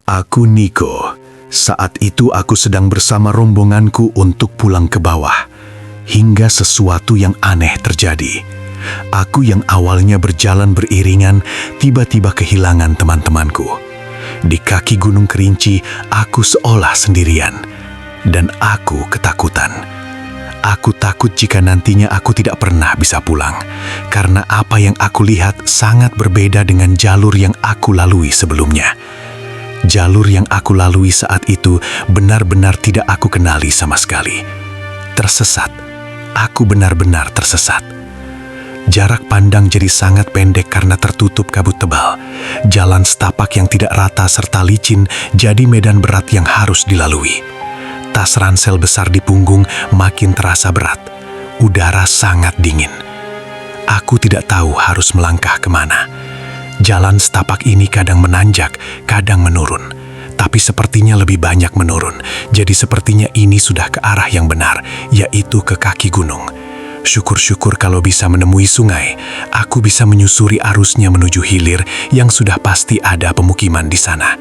Aku Niko. Saat itu aku sedang bersama rombonganku untuk pulang ke bawah. Hingga sesuatu yang aneh terjadi. Aku yang awalnya berjalan beriringan, tiba-tiba kehilangan teman-temanku. Di kaki Gunung Kerinci, aku seolah sendirian. Dan aku ketakutan. Aku takut jika nantinya aku tidak pernah bisa pulang. Karena apa yang aku lihat sangat berbeda dengan jalur yang aku lalui sebelumnya. Jalur yang aku lalui saat itu benar-benar tidak aku kenali sama sekali. Tersesat. Aku benar-benar tersesat. Jarak pandang jadi sangat pendek karena tertutup kabut tebal. Jalan setapak yang tidak rata serta licin jadi medan berat yang harus dilalui. Tas ransel besar di punggung makin terasa berat. Udara sangat dingin. Aku tidak tahu harus melangkah kemana. Jalan setapak ini kadang menanjak, kadang menurun. Tapi sepertinya lebih banyak menurun. Jadi sepertinya ini sudah ke arah yang benar, yaitu ke kaki gunung. Syukur-syukur kalau bisa menemui sungai, aku bisa menyusuri arusnya menuju hilir yang sudah pasti ada pemukiman di sana.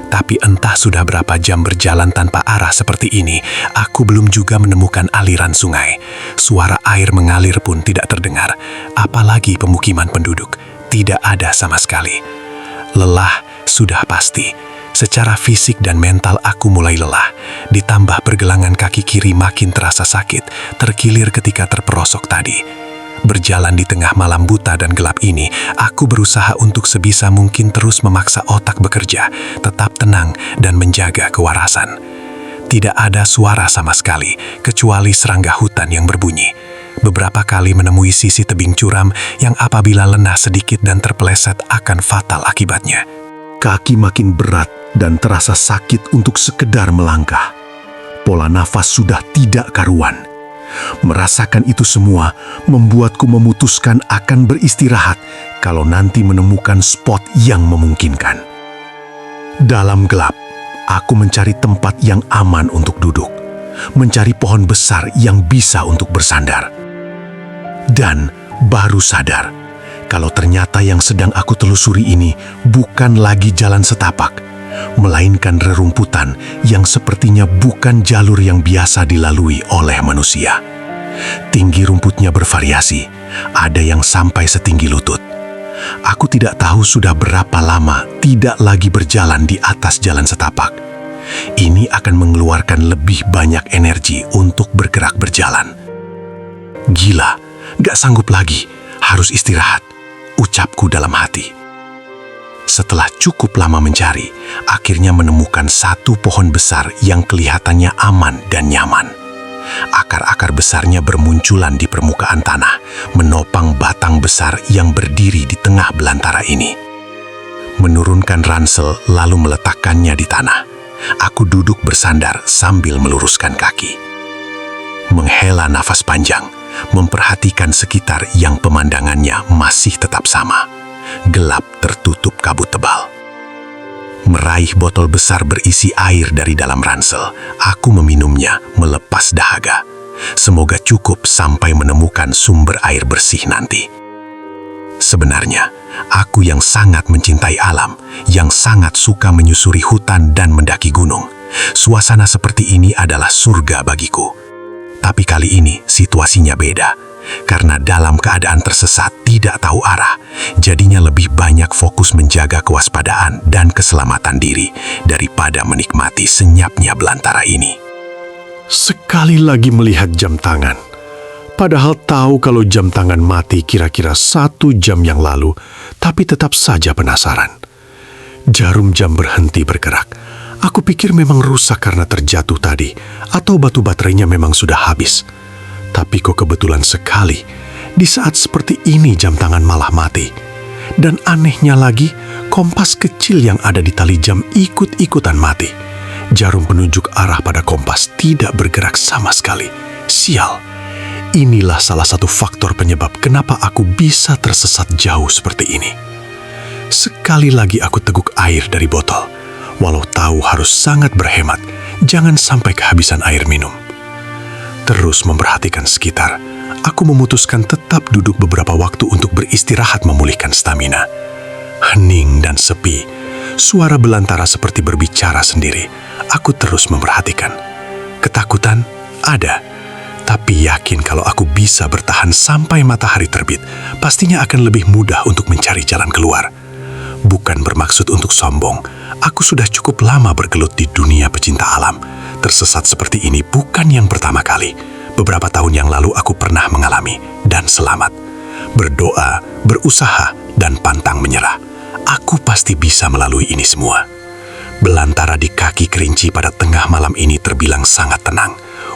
Tapi entah sudah berapa jam berjalan tanpa arah seperti ini, aku belum juga menemukan aliran sungai. Suara air mengalir pun tidak terdengar, apalagi pemukiman penduduk. Tidak ada sama sekali. Lelah sudah pasti. Secara fisik dan mental aku mulai lelah. Ditambah pergelangan kaki kiri makin terasa sakit, terkilir ketika terperosok tadi. Berjalan di tengah malam buta dan gelap ini, aku berusaha untuk sebisa mungkin terus memaksa otak bekerja, tetap tenang dan menjaga kewarasan. Tidak ada suara sama sekali, kecuali serangga hutan yang berbunyi. Beberapa kali menemui sisi tebing curam yang apabila lengah sedikit dan terpeleset akan fatal akibatnya. Kaki makin berat dan terasa sakit untuk sekedar melangkah. Pola nafas sudah tidak karuan. Merasakan itu semua membuatku memutuskan akan beristirahat kalau nanti menemukan spot yang memungkinkan. Dalam gelap, aku mencari tempat yang aman untuk duduk, mencari pohon besar yang bisa untuk bersandar. Dan baru sadar kalau ternyata yang sedang aku telusuri ini bukan lagi jalan setapak, melainkan rerumputan yang sepertinya bukan jalur yang biasa dilalui oleh manusia. Tinggi rumputnya bervariasi, ada yang sampai setinggi lutut. Aku tidak tahu sudah berapa lama tidak lagi berjalan di atas jalan setapak. Ini akan mengeluarkan lebih banyak energi untuk bergerak berjalan. Gila. Gak sanggup lagi, harus istirahat, ucapku dalam hati. Setelah cukup lama mencari, akhirnya menemukan satu pohon besar yang kelihatannya aman dan nyaman. Akar-akar besarnya bermunculan di permukaan tanah, menopang batang besar yang berdiri di tengah belantara ini. Menurunkan ransel lalu meletakkannya di tanah. Aku duduk bersandar sambil meluruskan kaki. Menghela nafas panjang. Memperhatikan sekitar yang pemandangannya masih tetap sama. Gelap tertutup kabut tebal. Meraih botol besar berisi air dari dalam ransel, aku meminumnya melepas dahaga. Semoga cukup sampai menemukan sumber air bersih nanti. Sebenarnya, aku yang sangat mencintai alam, yang sangat suka menyusuri hutan dan mendaki gunung. Suasana seperti ini adalah surga bagiku. Tapi kali ini situasinya beda, karena dalam keadaan tersesat tidak tahu arah, jadinya lebih banyak fokus menjaga kewaspadaan dan keselamatan diri daripada menikmati senyapnya belantara ini. Sekali lagi melihat jam tangan, padahal tahu kalau jam tangan mati kira-kira 1 jam yang lalu, tapi tetap saja penasaran. Jarum jam berhenti bergerak. Aku pikir memang rusak karena terjatuh tadi, atau batu baterainya memang sudah habis. Tapi kok kebetulan sekali, di saat seperti ini jam tangan malah mati. Dan anehnya lagi, kompas kecil yang ada di tali jam ikut-ikutan mati. Jarum penunjuk arah pada kompas tidak bergerak sama sekali. Sial, inilah salah satu faktor penyebab kenapa aku bisa tersesat jauh seperti ini. Sekali lagi aku teguk air dari botol. Walau tahu harus sangat berhemat, jangan sampai kehabisan air minum. Terus memperhatikan sekitar, aku memutuskan tetap duduk beberapa waktu untuk beristirahat memulihkan stamina. Hening dan sepi, Suara belantara seperti berbicara sendiri. Aku terus memperhatikan. Ketakutan ada, tapi yakin kalau aku bisa bertahan sampai matahari terbit, pastinya akan lebih mudah untuk mencari jalan keluar. Bukan bermaksud untuk sombong, aku sudah cukup lama bergelut di dunia pecinta alam. Tersesat seperti ini bukan yang pertama kali. Beberapa tahun yang lalu aku pernah mengalami dan selamat. Berdoa, berusaha, dan pantang menyerah. Aku pasti bisa melalui ini semua. Belantara di kaki kerinci pada tengah malam ini terbilang sangat tenang.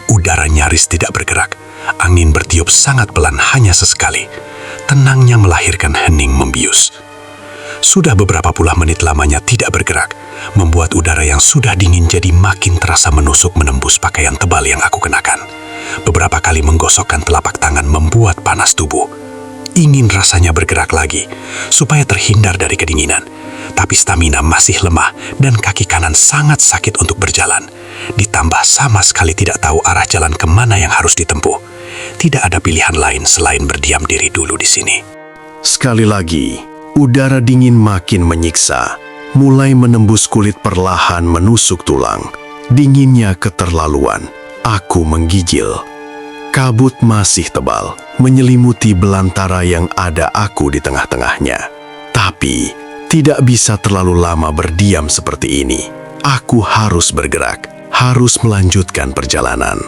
Udara nyaris tidak bergerak. Angin bertiup sangat pelan hanya sesekali. Tenangnya melahirkan hening membius. Sudah beberapa puluh menit lamanya tidak bergerak, membuat udara yang sudah dingin jadi makin terasa menusuk menembus pakaian tebal yang aku kenakan. Beberapa kali menggosokkan telapak tangan membuat panas tubuh. Ingin rasanya bergerak lagi, supaya terhindar dari kedinginan. Tapi stamina masih lemah dan kaki kanan sangat sakit untuk berjalan. Ditambah sama sekali tidak tahu arah jalan kemana yang harus ditempuh. Tidak ada pilihan lain selain berdiam diri dulu di sini. Sekali lagi, udara dingin makin menyiksa, mulai menembus kulit perlahan menusuk tulang. Dinginnya keterlaluan, aku menggigil. Kabut masih tebal, menyelimuti belantara yang ada aku di tengah-tengahnya. Tapi, tidak bisa terlalu lama berdiam seperti ini. Aku harus bergerak, harus melanjutkan perjalanan.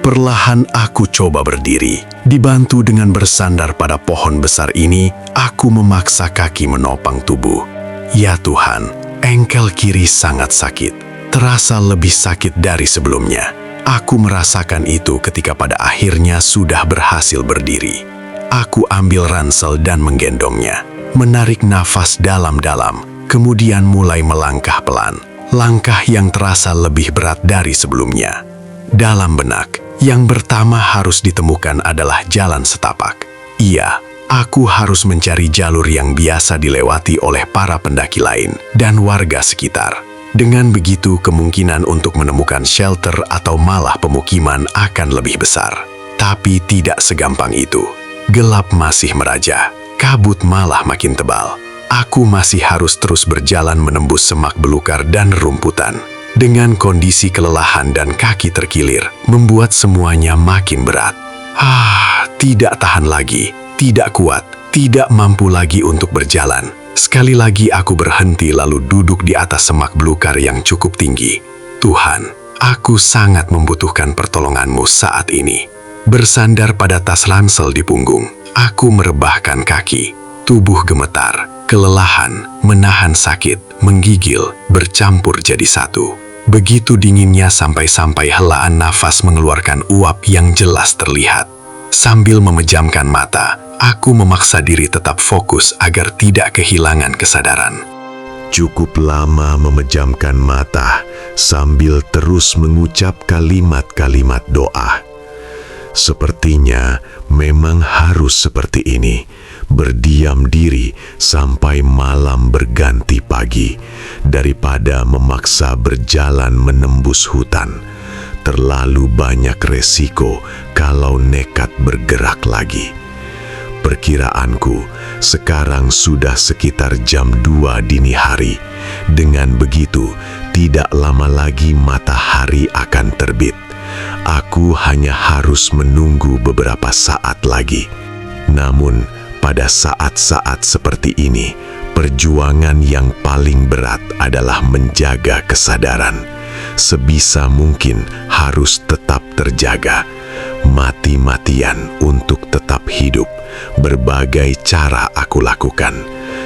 Perlahan aku coba berdiri. Dibantu dengan bersandar pada pohon besar ini, aku memaksa kaki menopang tubuh. Ya Tuhan, engkel kiri sangat sakit. Terasa lebih sakit dari sebelumnya. Aku merasakan itu ketika pada akhirnya sudah berhasil berdiri. Aku ambil ransel dan menggendongnya. Menarik nafas dalam-dalam, kemudian mulai melangkah pelan. Langkah yang terasa lebih berat dari sebelumnya. Dalam benak, yang pertama harus ditemukan adalah jalan setapak. Iya, aku harus mencari jalur yang biasa dilewati oleh para pendaki lain dan warga sekitar. Dengan begitu, kemungkinan untuk menemukan shelter atau malah pemukiman akan lebih besar. Tapi tidak segampang itu. Gelap masih meraja, kabut malah makin tebal. Aku masih harus terus berjalan menembus semak belukar dan rumputan. Dengan kondisi kelelahan dan kaki terkilir, membuat semuanya makin berat. Tidak tahan lagi, tidak kuat, tidak mampu lagi untuk berjalan. Sekali lagi aku berhenti lalu duduk di atas semak belukar yang cukup tinggi. Tuhan, aku sangat membutuhkan pertolongan-Mu saat ini. Bersandar pada tas ransel di punggung, aku merebahkan kaki. Tubuh gemetar, kelelahan, menahan sakit, menggigil, bercampur jadi satu. Begitu dinginnya sampai-sampai helaan nafas mengeluarkan uap yang jelas terlihat. Sambil memejamkan mata, aku memaksa diri tetap fokus agar tidak kehilangan kesadaran. Cukup lama memejamkan mata sambil terus mengucap kalimat-kalimat doa. Sepertinya memang harus seperti ini, berdiam diri sampai malam berganti pagi, daripada memaksa berjalan menembus hutan. Terlalu banyak resiko kalau nekat bergerak lagi. Perkiraanku, sekarang sudah sekitar jam 2 dini hari. Dengan begitu, tidak lama lagi matahari akan terbit. Aku hanya harus menunggu beberapa saat lagi. Namun, pada saat-saat seperti ini, perjuangan yang paling berat adalah menjaga kesadaran. Sebisa mungkin harus tetap terjaga, mati-matian untuk tetap hidup. Berbagai cara aku lakukan,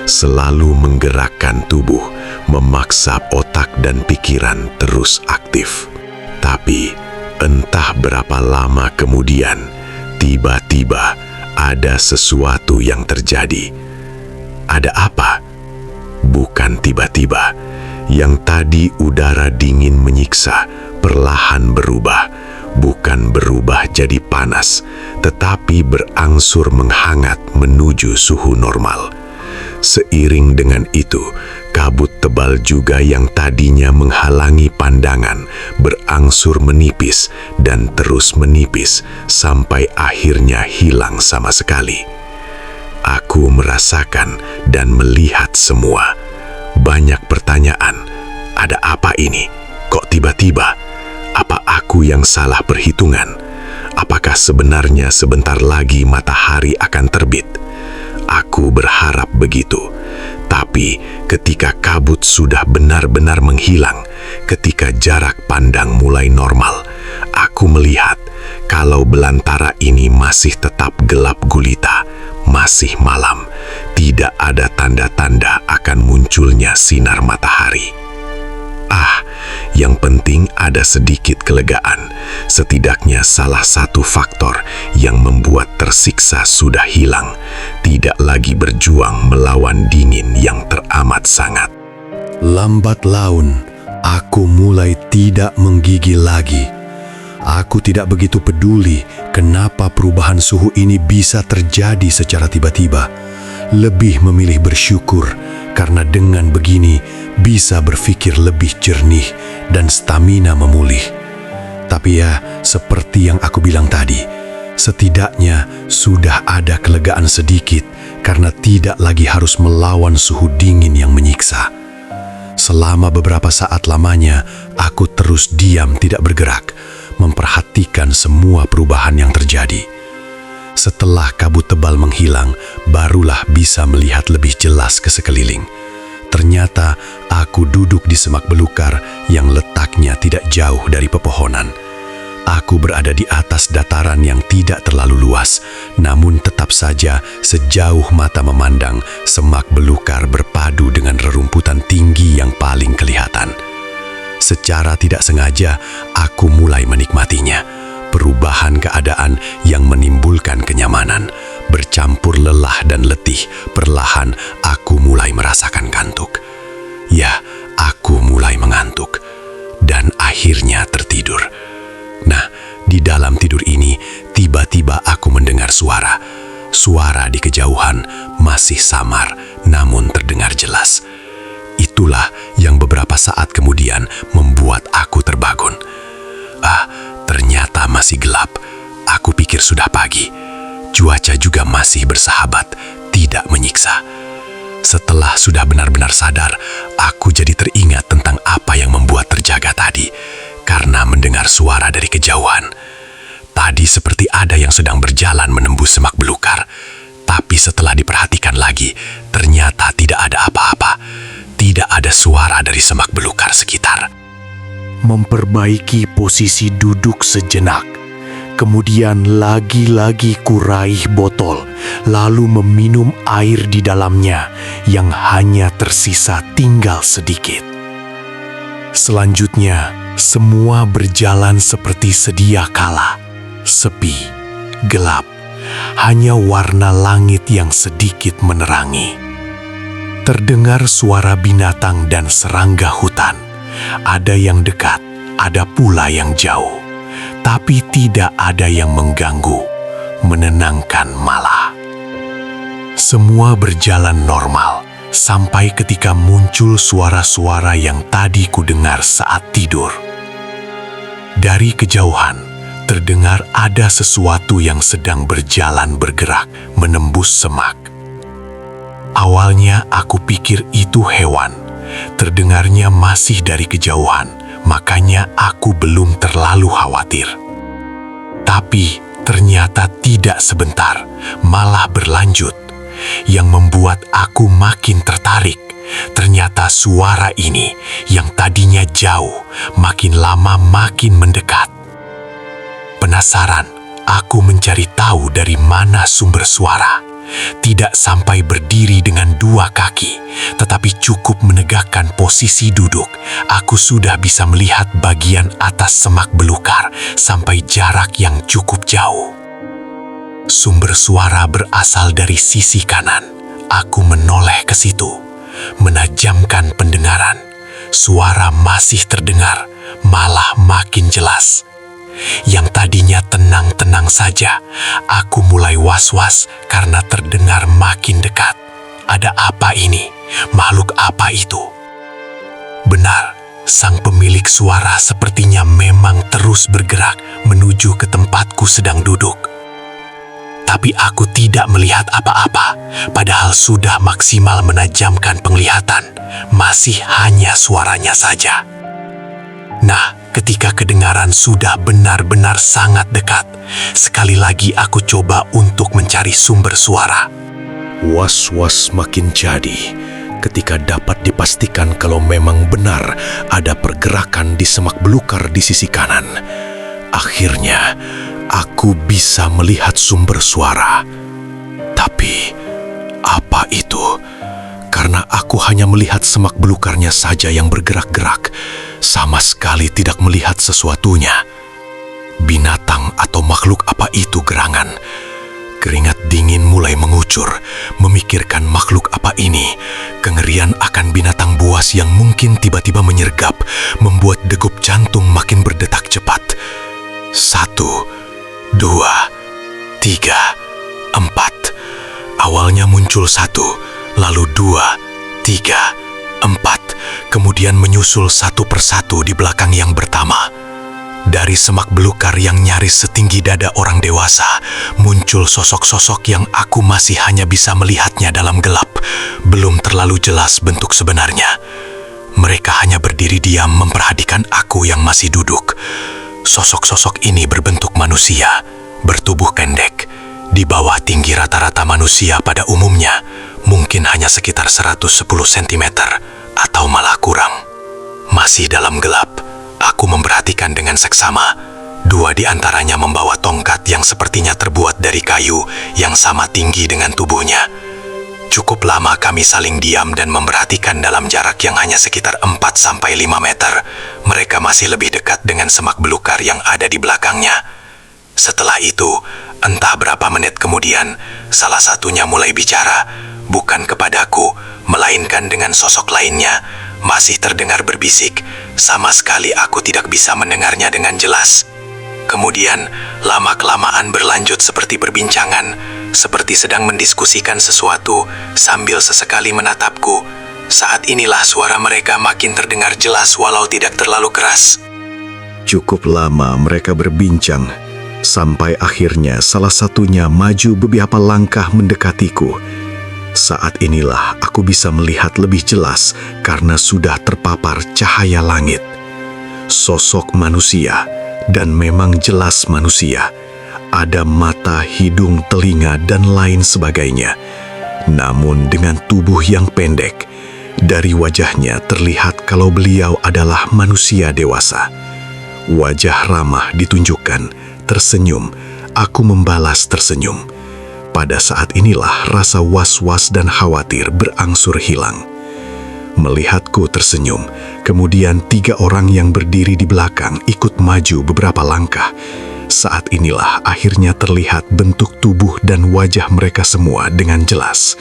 selalu menggerakkan tubuh, memaksa otak dan pikiran terus aktif. Tapi, entah berapa lama kemudian, tiba-tiba ada sesuatu yang terjadi. Ada apa? Bukan tiba-tiba. Yang tadi udara dingin menyiksa, perlahan berubah. Bukan berubah jadi panas, tetapi berangsur menghangat menuju suhu normal. Seiring dengan itu, kabut tebal juga yang tadinya menghalangi pandangan berangsur menipis dan terus menipis sampai akhirnya hilang sama sekali. Aku merasakan dan melihat semua. banyak pertanyaan. Ada apa ini? Kok tiba-tiba? Apa aku yang salah perhitungan? Apakah sebenarnya sebentar lagi matahari akan terbit? Aku berharap begitu. Tapi ketika kabut sudah benar-benar menghilang, ketika jarak pandang mulai normal, aku melihat kalau belantara ini masih tetap gelap gulita, masih malam, tidak ada tanda-tanda akan munculnya sinar matahari. Yang penting ada sedikit kelegaan. Setidaknya salah satu faktor yang membuat tersiksa sudah hilang. Tidak lagi berjuang melawan dingin yang teramat sangat. Lambat laun, aku mulai tidak menggigil lagi. Aku tidak begitu peduli kenapa perubahan suhu ini bisa terjadi secara tiba-tiba. Lebih memilih bersyukur karena dengan begini bisa berpikir lebih jernih dan stamina memulih. Tapi ya, seperti yang aku bilang tadi, setidaknya sudah ada kelegaan sedikit karena tidak lagi harus melawan suhu dingin yang menyiksa. Selama beberapa saat lamanya, aku terus diam tidak bergerak, memperhatikan semua perubahan yang terjadi. Setelah kabut tebal menghilang, barulah bisa melihat lebih jelas ke sekeliling. Ternyata aku duduk di semak belukar yang letaknya tidak jauh dari pepohonan. Aku berada di atas dataran yang tidak terlalu luas, namun tetap saja sejauh mata memandang, semak belukar berpadu dengan rerumputan tinggi yang paling kelihatan. Secara tidak sengaja, aku mulai menikmatinya. Perubahan keadaan yang menimbulkan kenyamanan, bercampur lelah dan letih, perlahan aku mulai merasakan kantuk. Ya, aku mulai mengantuk dan akhirnya tertidur. Nah, di dalam tidur ini tiba-tiba aku mendengar suara. Suara di kejauhan masih samar namun terdengar jelas. Itulah yang beberapa saat kemudian membuat aku terbangun. Ternyata masih gelap. Aku pikir sudah pagi. Cuaca juga masih bersahabat, tidak menyiksa. Setelah sudah benar-benar sadar, aku jadi teringat tentang apa yang membuat terjaga tadi, karena mendengar suara dari kejauhan. Tadi seperti ada yang sedang berjalan menembus semak belukar, tapi setelah diperhatikan lagi, ternyata tidak ada apa-apa. Tidak ada suara dari semak belukar sekitar. Memperbaiki posisi duduk sejenak. Kemudian lagi-lagi kuraih botol, lalu meminum air di dalamnya yang hanya tersisa tinggal sedikit. Selanjutnya, semua berjalan seperti sedia kala. Sepi, gelap, hanya warna langit yang sedikit menerangi. Terdengar suara binatang dan serangga hutan. Ada yang dekat, ada pula yang jauh. Tapi tidak ada yang mengganggu, menenangkan malah. Semua berjalan normal, sampai ketika muncul suara-suara yang tadi kudengar saat tidur. Dari kejauhan, terdengar ada sesuatu yang sedang berjalan bergerak, menembus semak. Awalnya aku pikir itu hewan. Terdengarnya masih dari kejauhan, makanya aku belum terlalu khawatir. Tapi ternyata tidak sebentar, malah berlanjut. Yang membuat aku makin tertarik, ternyata suara ini yang tadinya jauh, makin lama makin mendekat. Penasaran, aku mencari tahu dari mana sumber suara. Tidak sampai berdiri dengan dua kaki, tetapi cukup menegakkan posisi duduk. Aku sudah bisa melihat bagian atas semak belukar sampai jarak yang cukup jauh. Sumber suara berasal dari sisi kanan. Aku menoleh ke situ, menajamkan pendengaran. Suara masih terdengar, malah makin jelas. Yang tadinya tenang-tenang saja, aku mulai was-was karena terdengar makin dekat. Ada apa ini? Makhluk apa itu? Benar, sang pemilik suara sepertinya memang terus bergerak menuju ke tempatku sedang duduk. Tapi aku tidak melihat apa-apa, padahal sudah maksimal menajamkan penglihatan, masih hanya suaranya saja. Nah, ketika kedengaran sudah benar-benar sangat dekat, sekali lagi aku coba untuk mencari sumber suara. Was-was makin jadi ketika dapat dipastikan kalau memang benar ada pergerakan di semak belukar di sisi kanan. Akhirnya, aku bisa melihat sumber suara. Tapi, apa itu? Karena aku hanya melihat semak belukarnya saja yang bergerak-gerak, sama sekali tidak melihat sesuatunya. Binatang atau makhluk apa itu gerangan? Keringat dingin mulai mengucur, memikirkan makhluk apa ini. Kengerian akan binatang buas yang mungkin tiba-tiba menyergap, membuat degup jantung makin berdetak cepat. 1, 2, 3, 4. Awalnya muncul 1, lalu 2, 3, 4. Kemudian menyusul satu persatu di belakang yang pertama. Dari semak belukar yang nyaris setinggi dada orang dewasa, muncul sosok-sosok yang aku masih hanya bisa melihatnya dalam gelap. Belum terlalu jelas bentuk sebenarnya. Mereka hanya berdiri diam memperhatikan aku yang masih duduk. Sosok-sosok ini berbentuk manusia, bertubuh pendek, di bawah tinggi rata-rata manusia pada umumnya, mungkin hanya sekitar 110 cm atau malah kurang. Masih dalam gelap, aku memperhatikan dengan seksama. 2 di antaranya membawa tongkat yang sepertinya terbuat dari kayu yang sama tinggi dengan tubuhnya. Cukup lama kami saling diam dan memperhatikan dalam jarak yang hanya sekitar 4-5 meter. Mereka masih lebih dekat dengan semak belukar yang ada di belakangnya. Setelah itu, entah berapa menit kemudian, salah satunya mulai bicara, bukan kepadaku, melainkan dengan sosok lainnya. Masih terdengar berbisik, sama sekali aku tidak bisa mendengarnya dengan jelas. Kemudian, lama-kelamaan berlanjut seperti perbincangan, seperti sedang mendiskusikan sesuatu sambil sesekali menatapku. Saat inilah suara mereka makin terdengar jelas walau tidak terlalu keras. Cukup lama mereka berbincang, sampai akhirnya salah satunya maju beberapa langkah mendekatiku. Saat inilah aku bisa melihat lebih jelas karena sudah terpapar cahaya langit. Sosok manusia, dan memang jelas manusia. Ada mata, hidung, telinga, dan lain sebagainya. Namun dengan tubuh yang pendek, dari wajahnya terlihat kalau beliau adalah manusia dewasa. Wajah ramah ditunjukkan, tersenyum, aku membalas tersenyum. Pada saat inilah rasa was-was dan khawatir berangsur hilang. Melihatku tersenyum, kemudian 3 orang yang berdiri di belakang ikut maju beberapa langkah. Saat inilah akhirnya terlihat bentuk tubuh dan wajah mereka semua dengan jelas.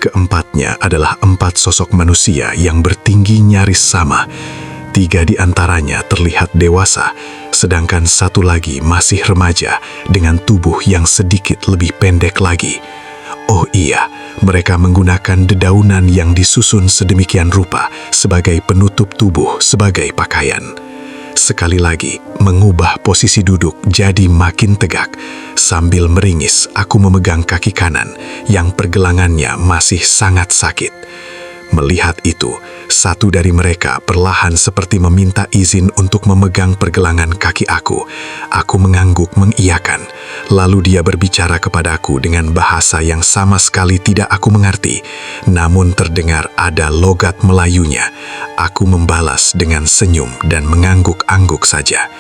Keempatnya adalah 4 sosok manusia yang bertinggi nyaris sama. 3 di antaranya terlihat dewasa, sedangkan 1 lagi masih remaja dengan tubuh yang sedikit lebih pendek lagi. Oh iya, mereka menggunakan dedaunan yang disusun sedemikian rupa sebagai penutup tubuh sebagai pakaian. Sekali lagi, mengubah posisi duduk jadi makin tegak. Sambil meringis, aku memegang kaki kanan yang pergelangannya masih sangat sakit. Melihat itu, 1 dari mereka perlahan seperti meminta izin untuk memegang pergelangan kaki aku. Aku mengangguk mengiyakan. Lalu dia berbicara kepadaku dengan bahasa yang sama sekali tidak aku mengerti. Namun terdengar ada logat Melayunya. Aku membalas dengan senyum dan mengangguk-angguk saja.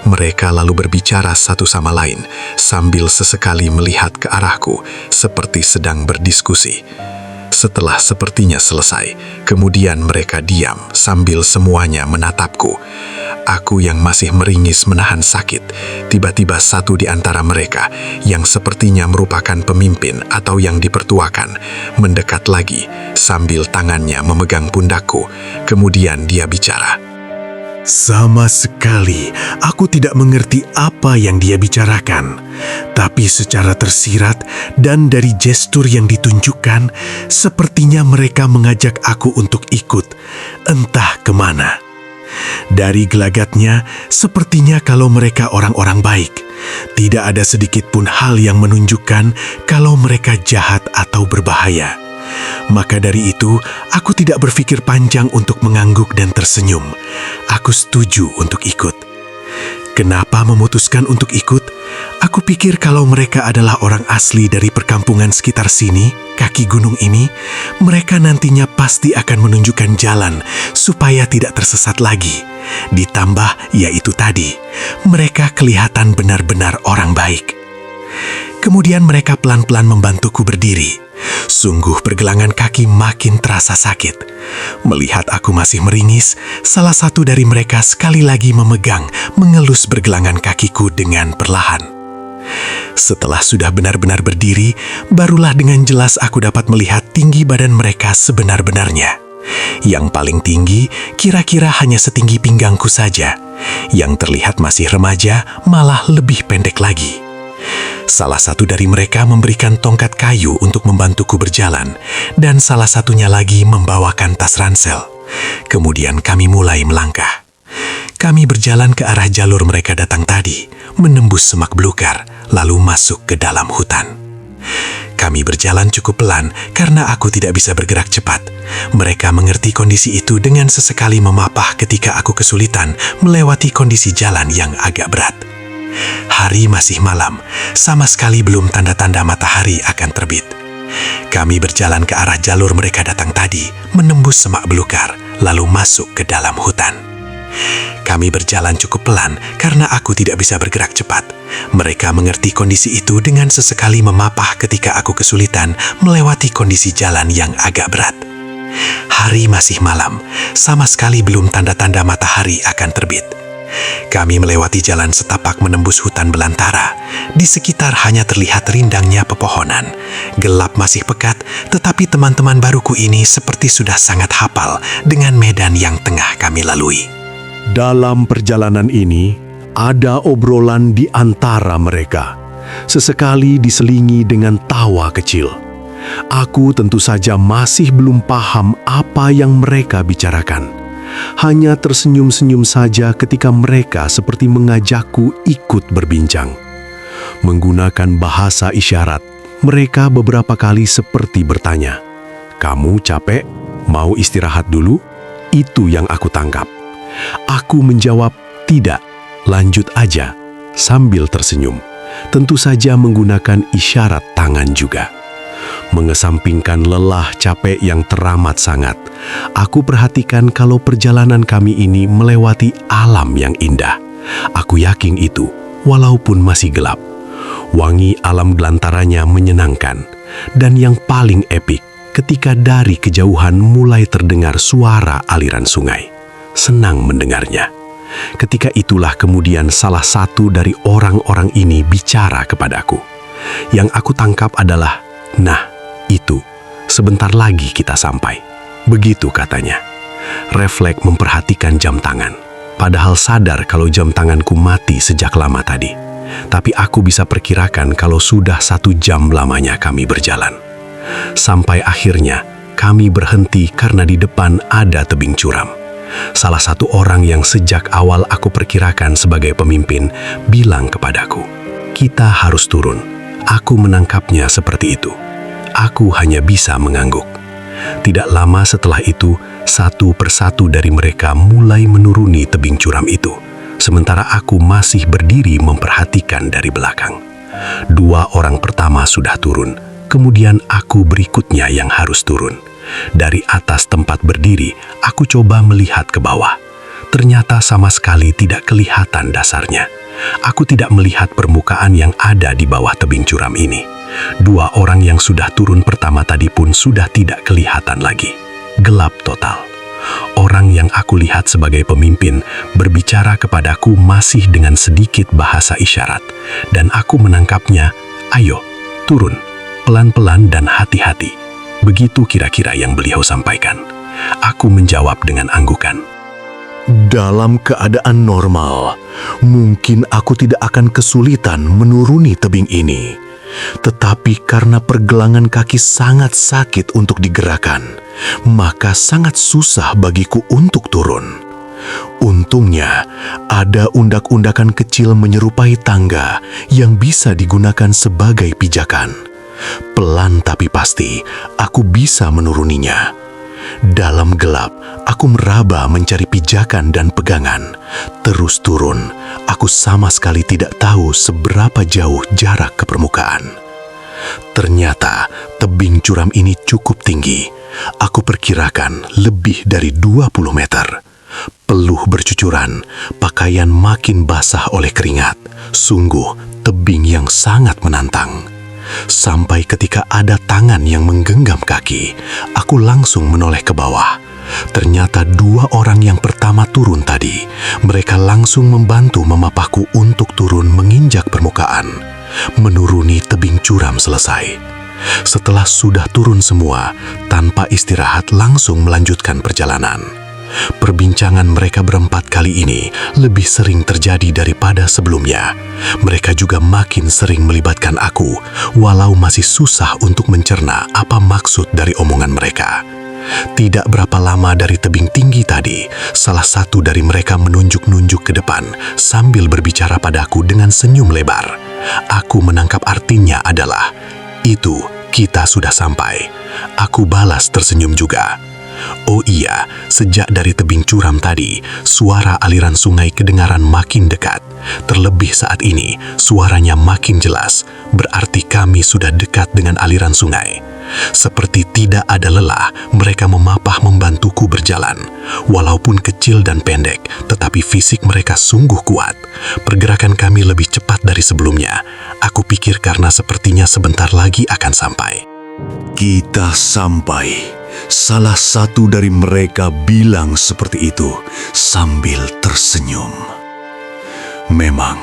Mereka lalu berbicara satu sama lain sambil sesekali melihat ke arahku seperti sedang berdiskusi. Setelah sepertinya selesai, kemudian mereka diam sambil semuanya menatapku. Aku yang masih meringis menahan sakit, tiba-tiba 1 di antara mereka yang sepertinya merupakan pemimpin atau yang dipertuakan, mendekat lagi sambil tangannya memegang pundakku. Kemudian dia bicara. Sama sekali, aku tidak mengerti apa yang dia bicarakan. Tapi secara tersirat dan dari gestur yang ditunjukkan, sepertinya mereka mengajak aku untuk ikut, entah kemana. Dari gelagatnya, sepertinya kalau mereka orang-orang baik. Tidak ada sedikit pun hal yang menunjukkan kalau mereka jahat atau berbahaya. Maka dari itu, aku tidak berpikir panjang untuk mengangguk dan tersenyum. Aku setuju untuk ikut. Kenapa memutuskan untuk ikut? Aku pikir kalau mereka adalah orang asli dari perkampungan sekitar sini, kaki gunung ini, mereka nantinya pasti akan menunjukkan jalan supaya tidak tersesat lagi. Ditambah, yaitu tadi, mereka kelihatan benar-benar orang baik. Kemudian mereka pelan-pelan membantuku berdiri. Sungguh pergelangan kaki makin terasa sakit. Melihat aku masih meringis, salah satu dari mereka sekali lagi mengelus pergelangan kakiku dengan perlahan. Setelah sudah benar-benar berdiri, barulah dengan jelas aku dapat melihat tinggi badan mereka sebenar-benarnya. Yang paling tinggi kira-kira hanya setinggi pinggangku saja. Yang terlihat masih remaja malah lebih pendek lagi. Salah satu dari mereka memberikan tongkat kayu untuk membantuku berjalan, dan salah satunya lagi membawakan tas ransel. Kemudian kami mulai melangkah. Kami berjalan ke arah jalur mereka datang tadi, menembus semak belukar, lalu masuk ke dalam hutan. Kami berjalan cukup pelan karena aku tidak bisa bergerak cepat. Mereka mengerti kondisi itu dengan sesekali memapah ketika aku kesulitan melewati kondisi jalan yang agak berat. Hari masih malam, sama sekali belum tanda-tanda matahari akan terbit. Kami berjalan ke arah jalur mereka datang tadi, menembus semak belukar, lalu masuk ke dalam hutan. Kami berjalan cukup pelan karena aku tidak bisa bergerak cepat. Mereka mengerti kondisi itu dengan sesekali memapah ketika aku kesulitan melewati kondisi jalan yang agak berat. Hari masih malam, sama sekali belum tanda-tanda matahari akan terbit. Kami melewati jalan setapak menembus hutan belantara. Di sekitar hanya terlihat rindangnya pepohonan. Gelap masih pekat, tetapi teman-teman baruku ini seperti sudah sangat hafal dengan medan yang tengah kami lalui. Dalam perjalanan ini, ada obrolan di antara mereka. Sesekali diselingi dengan tawa kecil. Aku tentu saja masih belum paham apa yang mereka bicarakan. Hanya tersenyum-senyum saja ketika mereka seperti mengajakku ikut berbincang. Menggunakan bahasa isyarat, mereka beberapa kali seperti bertanya, "Kamu capek? Mau istirahat dulu?" Itu yang aku tangkap. Aku menjawab, "Tidak, lanjut aja," sambil tersenyum. Tentu saja menggunakan isyarat tangan juga. Mengesampingkan lelah capek yang teramat sangat, aku perhatikan kalau perjalanan kami ini melewati alam yang indah. Aku yakin itu, walaupun masih gelap. Wangi alam gelantaranya menyenangkan, dan yang paling epik ketika dari kejauhan mulai terdengar suara aliran sungai. Senang mendengarnya. Ketika itulah kemudian salah satu dari orang-orang ini bicara kepadaku. Yang aku tangkap adalah, "Nah, itu, sebentar lagi kita sampai." Begitu katanya. Refleks memperhatikan jam tangan. Padahal sadar kalau jam tanganku mati sejak lama tadi. Tapi aku bisa perkirakan kalau sudah 1 jam lamanya kami berjalan. Sampai akhirnya, kami berhenti karena di depan ada tebing curam. Salah satu orang yang sejak awal aku perkirakan sebagai pemimpin bilang kepadaku, "Kita harus turun." Aku menangkapnya seperti itu. Aku hanya bisa mengangguk. Tidak lama setelah itu, satu persatu dari mereka mulai menuruni tebing curam itu, sementara aku masih berdiri memperhatikan dari belakang. 2 orang pertama sudah turun, kemudian aku berikutnya yang harus turun. Dari atas tempat berdiri, aku coba melihat ke bawah. Ternyata sama sekali tidak kelihatan dasarnya. Aku tidak melihat permukaan yang ada di bawah tebing curam ini. 2 orang yang sudah turun pertama tadi pun sudah tidak kelihatan lagi. Gelap total. Orang yang aku lihat sebagai pemimpin berbicara kepadaku masih dengan sedikit bahasa isyarat, dan aku menangkapnya, "Ayo, turun, pelan-pelan dan hati-hati." Begitu kira-kira yang beliau sampaikan. Aku menjawab dengan anggukan. Dalam keadaan normal, mungkin aku tidak akan kesulitan menuruni tebing ini. Tetapi karena pergelangan kaki sangat sakit untuk digerakkan, maka sangat susah bagiku untuk turun. Untungnya, Ada undak-undakan kecil menyerupai tangga yang bisa digunakan sebagai pijakan. Pelan tapi pasti, aku bisa menuruninya. Dalam gelap, aku meraba mencari pijakan dan pegangan. Terus turun, aku sama sekali tidak tahu seberapa jauh jarak ke permukaan. Ternyata tebing curam ini cukup tinggi. Aku perkirakan lebih dari 20 meter. Peluh bercucuran, pakaian makin basah oleh keringat. Sungguh tebing yang sangat menantang. Sampai ketika ada tangan yang menggenggam kaki, aku langsung menoleh ke bawah. Ternyata 2 orang yang pertama turun tadi, mereka langsung membantu memapahku untuk turun menginjak permukaan, menuruni tebing curam selesai. Setelah sudah turun semua, tanpa istirahat langsung melanjutkan perjalanan. Perbincangan mereka berempat kali ini lebih sering terjadi daripada sebelumnya. Mereka juga makin sering melibatkan aku, walau masih susah untuk mencerna apa maksud dari omongan mereka. Tidak berapa lama dari tebing tinggi tadi, salah satu dari mereka menunjuk-nunjuk ke depan sambil berbicara padaku dengan senyum lebar. Aku menangkap artinya adalah, "Itu, kita sudah sampai." Aku balas tersenyum juga. Oh iya, sejak dari tebing curam tadi, suara aliran sungai kedengaran makin dekat. Terlebih saat ini, suaranya makin jelas, berarti kami sudah dekat dengan aliran sungai. Seperti tidak ada lelah, mereka memapah membantuku berjalan. Walaupun kecil dan pendek, tetapi fisik mereka sungguh kuat. Pergerakan kami lebih cepat dari sebelumnya. Aku pikir karena sepertinya sebentar lagi akan sampai. Kita sampai. Salah satu dari mereka bilang seperti itu sambil tersenyum. Memang,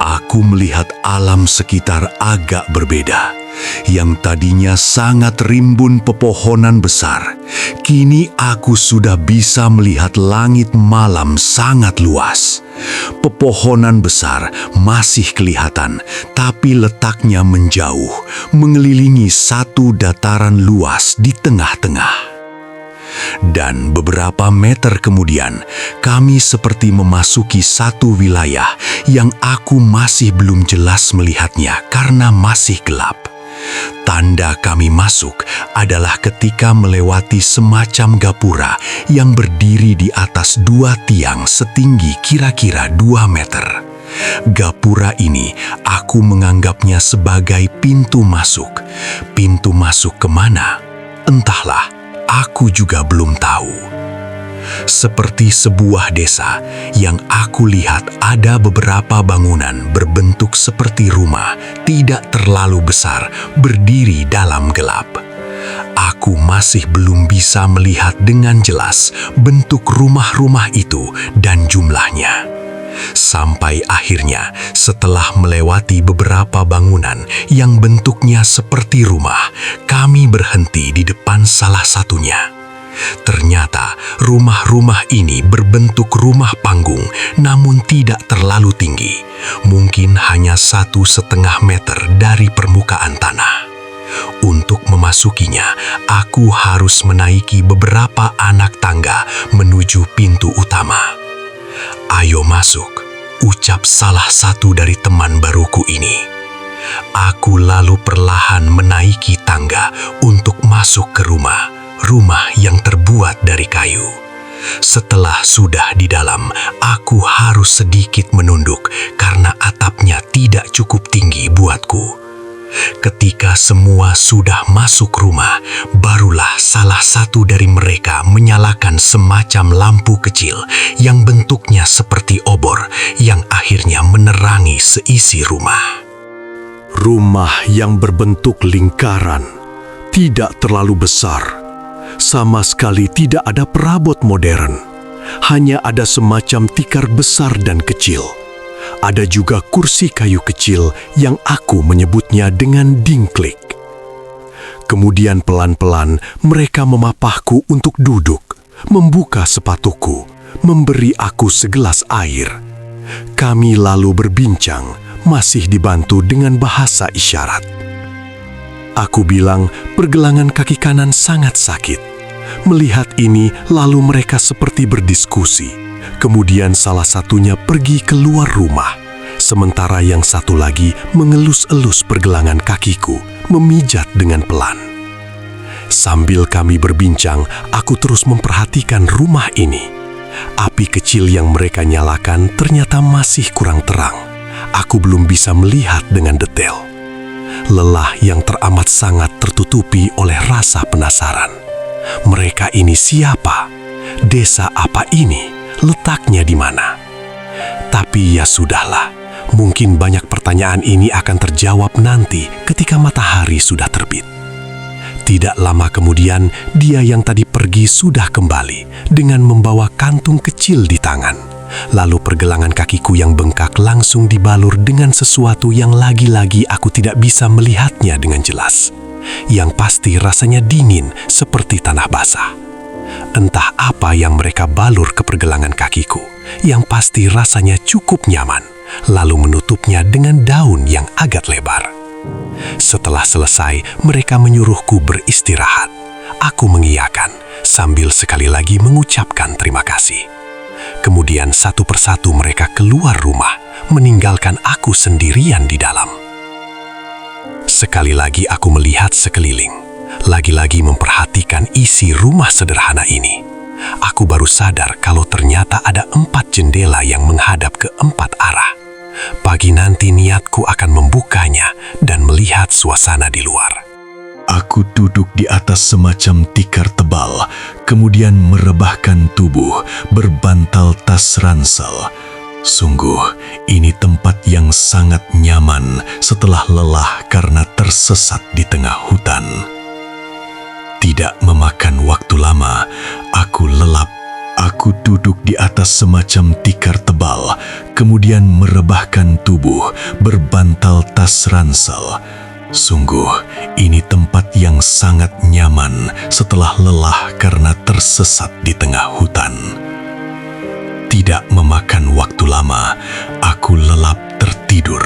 aku melihat alam sekitar agak berbeda. Yang tadinya sangat rimbun pepohonan besar, kini aku sudah bisa melihat langit malam sangat luas. Pepohonan besar masih kelihatan, tapi letaknya menjauh, mengelilingi satu dataran luas di tengah-tengah. Dan beberapa meter kemudian, kami seperti memasuki satu wilayah yang aku masih belum jelas melihatnya karena masih gelap. Tanda kami masuk adalah ketika melewati semacam gapura yang berdiri di atas 2 tiang setinggi kira-kira 2 meter. Gapura ini aku menganggapnya sebagai pintu masuk. Pintu masuk kemana? Entahlah, aku juga belum tahu. Seperti sebuah desa yang aku lihat ada beberapa bangunan berbentuk seperti rumah, tidak terlalu besar, berdiri dalam gelap. Aku masih belum bisa melihat dengan jelas bentuk rumah-rumah itu dan jumlahnya. Sampai akhirnya, setelah melewati beberapa bangunan yang bentuknya seperti rumah, kami berhenti di depan salah satunya. Ternyata rumah-rumah ini berbentuk rumah panggung, namun tidak terlalu tinggi. Mungkin hanya 1,5 meter dari permukaan tanah. Untuk memasukinya, aku harus menaiki beberapa anak tangga menuju pintu utama. "Ayo masuk," ucap salah satu dari teman baruku ini. Aku lalu perlahan menaiki tangga untuk masuk ke rumah yang terbuat dari kayu. Setelah sudah di dalam, aku harus sedikit menunduk karena atapnya tidak cukup tinggi buatku. Ketika semua sudah masuk rumah, barulah salah satu dari mereka menyalakan semacam lampu kecil yang bentuknya seperti obor yang akhirnya menerangi seisi rumah. Rumah yang berbentuk lingkaran, tidak terlalu besar. Sama sekali tidak ada perabot modern. Hanya ada semacam tikar besar dan kecil. Ada juga kursi kayu kecil yang aku menyebutnya dengan dingklik. Kemudian pelan-pelan mereka memapahku untuk duduk, membuka sepatuku, memberi aku segelas air. Kami lalu berbincang, masih dibantu dengan bahasa isyarat. Aku bilang pergelangan kaki kanan sangat sakit. Melihat ini, lalu mereka seperti berdiskusi. Kemudian salah satunya pergi keluar rumah, sementara yang satu lagi mengelus-elus pergelangan kakiku, memijat dengan pelan. Sambil kami berbincang, aku terus memperhatikan rumah ini. Api kecil yang mereka nyalakan ternyata masih kurang terang. Aku belum bisa melihat dengan detail. Lelah yang teramat sangat tertutupi oleh rasa penasaran. Mereka ini siapa? Desa apa ini? Letaknya di mana? Tapi ya sudahlah, mungkin banyak pertanyaan ini akan terjawab nanti ketika matahari sudah terbit. Tidak lama kemudian, dia yang tadi pergi sudah kembali dengan membawa kantung kecil di tangan. Lalu pergelangan kakiku yang bengkak langsung dibalur dengan sesuatu yang lagi-lagi aku tidak bisa melihatnya dengan jelas. Yang pasti rasanya dingin seperti tanah basah. Entah apa yang mereka balur ke pergelangan kakiku, yang pasti rasanya cukup nyaman, lalu menutupnya dengan daun yang agak lebar. Setelah selesai, mereka menyuruhku beristirahat. Aku mengiyakan, sambil sekali lagi mengucapkan terima kasih. Kemudian satu persatu mereka keluar rumah, meninggalkan aku sendirian di dalam. Sekali lagi aku melihat sekeliling. Lagi-lagi memperhatikan isi rumah sederhana ini. Aku baru sadar kalau ternyata ada 4 jendela yang menghadap ke 4 arah. Pagi nanti niatku akan membukanya dan melihat suasana di luar. Aku duduk di atas semacam tikar tebal, kemudian merebahkan tubuh, berbantal tas ransel. Sungguh, ini tempat yang sangat nyaman setelah lelah karena tersesat di tengah hutan. Tidak memakan waktu lama, aku lelap. Aku duduk di atas semacam tikar tebal, kemudian merebahkan tubuh, berbantal tas ransel. Sungguh, ini tempat yang sangat nyaman setelah lelah karena tersesat di tengah hutan. Tidak memakan waktu lama, aku lelap tertidur.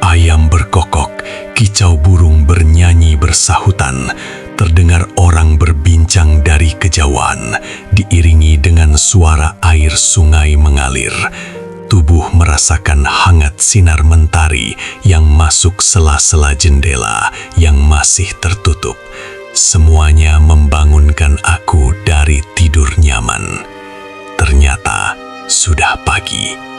Ayam berkokok, kicau burung bernyanyi bersahutan, terdengar orang berbincang dari kejauhan, diiringi dengan suara air sungai mengalir. Tubuh merasakan hangat sinar mentari yang masuk sela-sela jendela yang masih tertutup. Semuanya membangunkan aku dari tidur nyaman. Ternyata sudah pagi.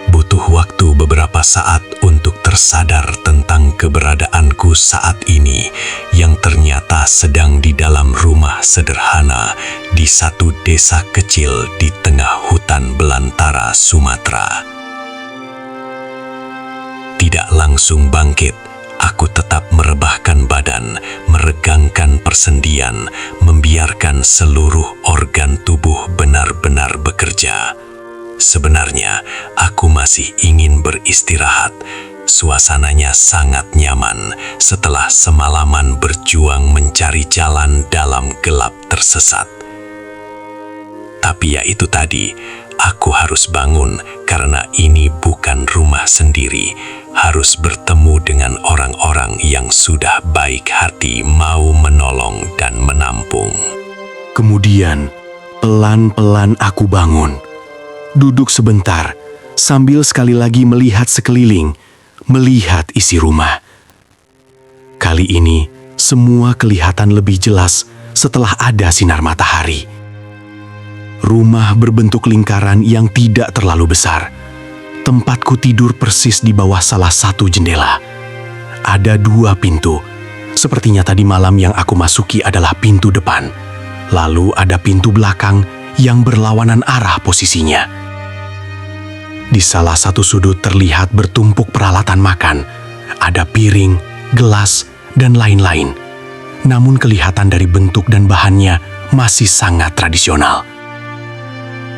Butuh waktu beberapa saat untuk tersadar tentang keberadaanku saat ini yang ternyata sedang di dalam rumah sederhana di satu desa kecil di tengah hutan belantara Sumatera. Tidak langsung bangkit, aku tetap merebahkan badan, meregangkan persendian, membiarkan seluruh organ tubuh benar-benar bekerja. Sebenarnya, aku masih ingin beristirahat. Suasananya sangat nyaman setelah semalaman berjuang mencari jalan dalam gelap tersesat. Tapi ya itu tadi, aku harus bangun karena ini bukan rumah sendiri. Harus bertemu dengan orang-orang yang sudah baik hati mau menolong dan menampung. Kemudian, pelan-pelan aku bangun. Duduk sebentar, sambil sekali lagi melihat sekeliling, melihat isi rumah. Kali ini, semua kelihatan lebih jelas setelah ada sinar matahari. Rumah berbentuk lingkaran yang tidak terlalu besar. Tempatku tidur persis di bawah salah satu jendela. Ada 2 pintu. Sepertinya tadi malam yang aku masuki adalah pintu depan. Lalu ada pintu belakang yang berlawanan arah posisinya. Di salah satu sudut terlihat bertumpuk peralatan makan. Ada piring, gelas, dan lain-lain. Namun kelihatan dari bentuk dan bahannya masih sangat tradisional.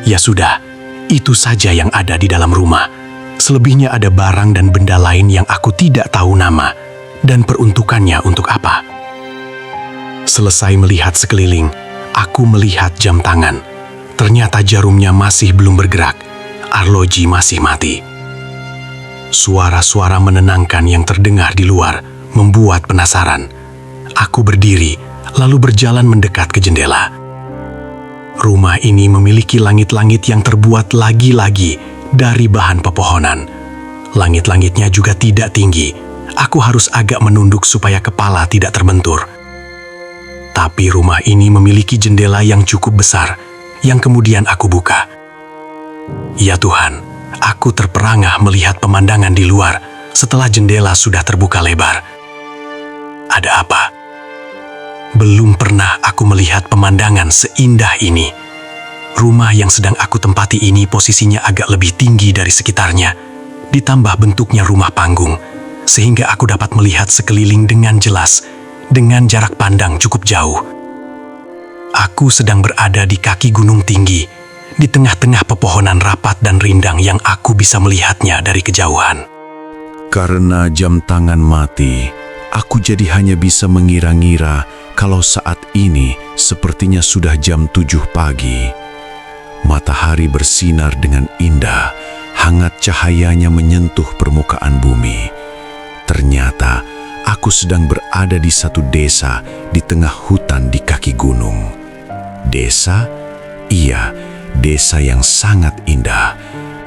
Ya sudah, itu saja yang ada di dalam rumah. Selebihnya ada barang dan benda lain yang aku tidak tahu nama dan peruntukannya untuk apa. Selesai melihat sekeliling, aku melihat jam tangan. Ternyata jarumnya masih belum bergerak. Arloji masih mati. Suara-suara menenangkan yang terdengar di luar membuat penasaran. Aku berdiri, lalu berjalan mendekat ke jendela. Rumah ini memiliki langit-langit yang terbuat lagi-lagi dari bahan pepohonan. Langit-langitnya juga tidak tinggi. Aku harus agak menunduk supaya kepala tidak terbentur. Tapi rumah ini memiliki jendela yang cukup besar, yang kemudian aku buka. Ya Tuhan, aku terperangah melihat pemandangan di luar setelah jendela sudah terbuka lebar. Ada apa? Belum pernah aku melihat pemandangan seindah ini. Rumah yang sedang aku tempati ini posisinya agak lebih tinggi dari sekitarnya, ditambah bentuknya rumah panggung, sehingga aku dapat melihat sekeliling dengan jelas, dengan jarak pandang cukup jauh. Aku sedang berada di kaki gunung tinggi, di tengah-tengah pepohonan rapat dan rindang yang aku bisa melihatnya dari kejauhan. Karena jam tangan mati, aku jadi hanya bisa mengira-ngira kalau saat ini sepertinya sudah jam 7 pagi. Matahari bersinar dengan indah, hangat cahayanya menyentuh permukaan bumi. Ternyata aku sedang berada di satu desa di tengah hutan di kaki gunung. Desa? Iya, desa yang sangat indah.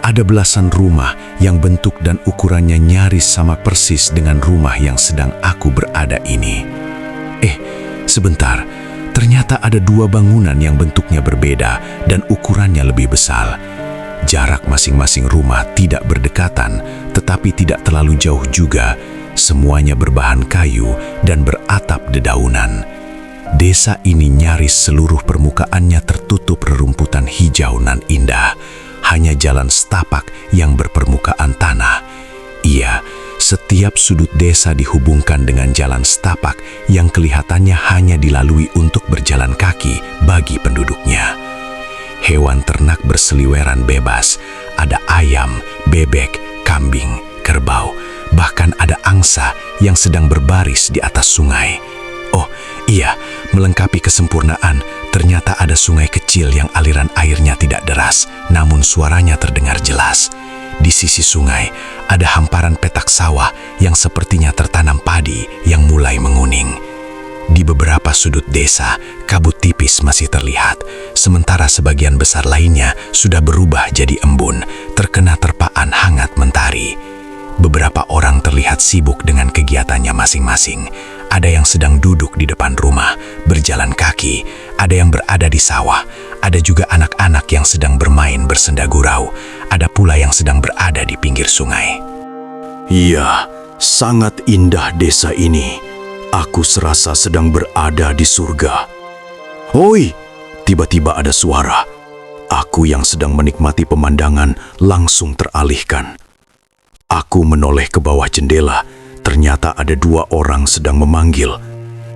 Ada belasan rumah yang bentuk dan ukurannya nyaris sama persis dengan rumah yang sedang aku berada ini. Sebentar, ternyata ada dua bangunan yang bentuknya berbeda dan ukurannya lebih besar. Jarak masing-masing rumah tidak berdekatan, tetapi tidak terlalu jauh juga. Semuanya berbahan kayu dan beratap dedaunan. Desa ini nyaris seluruh permukaannya tertutup rerumputan hijau nan indah. Hanya jalan setapak yang berpermukaan tanah. Iya, setiap sudut desa dihubungkan dengan jalan setapak yang kelihatannya hanya dilalui untuk berjalan kaki bagi penduduknya. Hewan ternak berseliweran bebas, ada ayam, bebek, kambing, kerbau, bahkan ada angsa yang sedang berbaris di atas sungai. Oh iya, melengkapi kesempurnaan, ternyata ada sungai kecil yang aliran airnya tidak deras, namun suaranya terdengar jelas. Di sisi sungai, ada hamparan petak sawah yang sepertinya tertanam padi yang mulai menguning. Di beberapa sudut desa, kabut tipis masih terlihat, sementara sebagian besar lainnya sudah berubah jadi embun, terkena terpaan hangat mentari. Beberapa orang terlihat sibuk dengan kegiatannya masing-masing. Ada yang sedang duduk di depan rumah, berjalan kaki, ada yang berada di sawah, ada juga anak-anak yang sedang bermain bersenda gurau, ada pula yang sedang berada di pinggir sungai. Iya, sangat indah desa ini. Aku serasa sedang berada di surga. Hoi, tiba-tiba ada suara. Aku yang sedang menikmati pemandangan langsung teralihkan. Aku menoleh ke bawah jendela, ternyata ada dua orang sedang memanggil.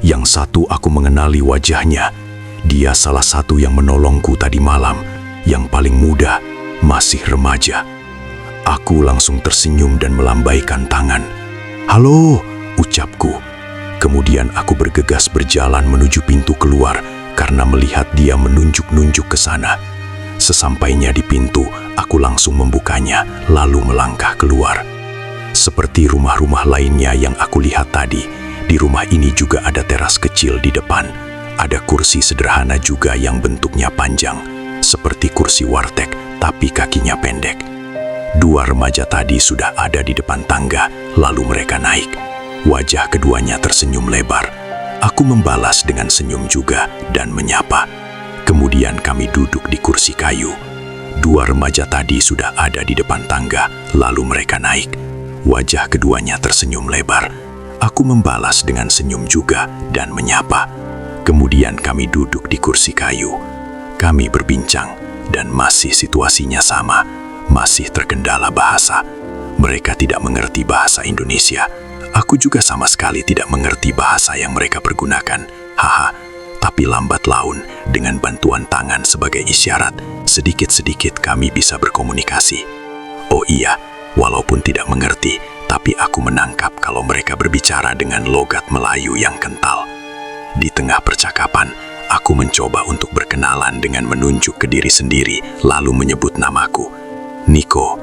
Yang satu aku mengenali wajahnya. Dia salah satu yang menolongku tadi malam, yang paling muda, masih remaja. Aku langsung tersenyum dan melambaikan tangan. "Halo," ucapku. Kemudian aku bergegas berjalan menuju pintu keluar karena melihat dia menunjuk-nunjuk ke sana. Sesampainya di pintu, aku langsung membukanya, lalu melangkah keluar. Seperti rumah-rumah lainnya yang aku lihat tadi, di rumah ini juga ada teras kecil di depan. Ada kursi sederhana juga yang bentuknya panjang, seperti kursi warteg, tapi kakinya pendek. Dua remaja tadi sudah ada di depan tangga, lalu mereka naik. Wajah keduanya tersenyum lebar. Aku membalas dengan senyum juga dan menyapa. Kemudian kami duduk di kursi kayu. Dua remaja tadi sudah ada di depan tangga, lalu mereka naik. Wajah keduanya tersenyum lebar. Aku membalas dengan senyum juga dan menyapa. Kemudian kami duduk di kursi kayu. Kami berbincang dan masih situasinya sama, masih terkendala bahasa. Mereka tidak mengerti bahasa Indonesia. Aku juga sama sekali tidak mengerti bahasa yang mereka pergunakan. Haha. Tapi lambat laun, dengan bantuan tangan sebagai isyarat, sedikit-sedikit kami bisa berkomunikasi. Oh iya, walaupun tidak mengerti, tapi aku menangkap kalau mereka berbicara dengan logat Melayu yang kental. Di tengah percakapan, aku mencoba untuk berkenalan dengan menunjuk ke diri sendiri, lalu menyebut namaku, Niko.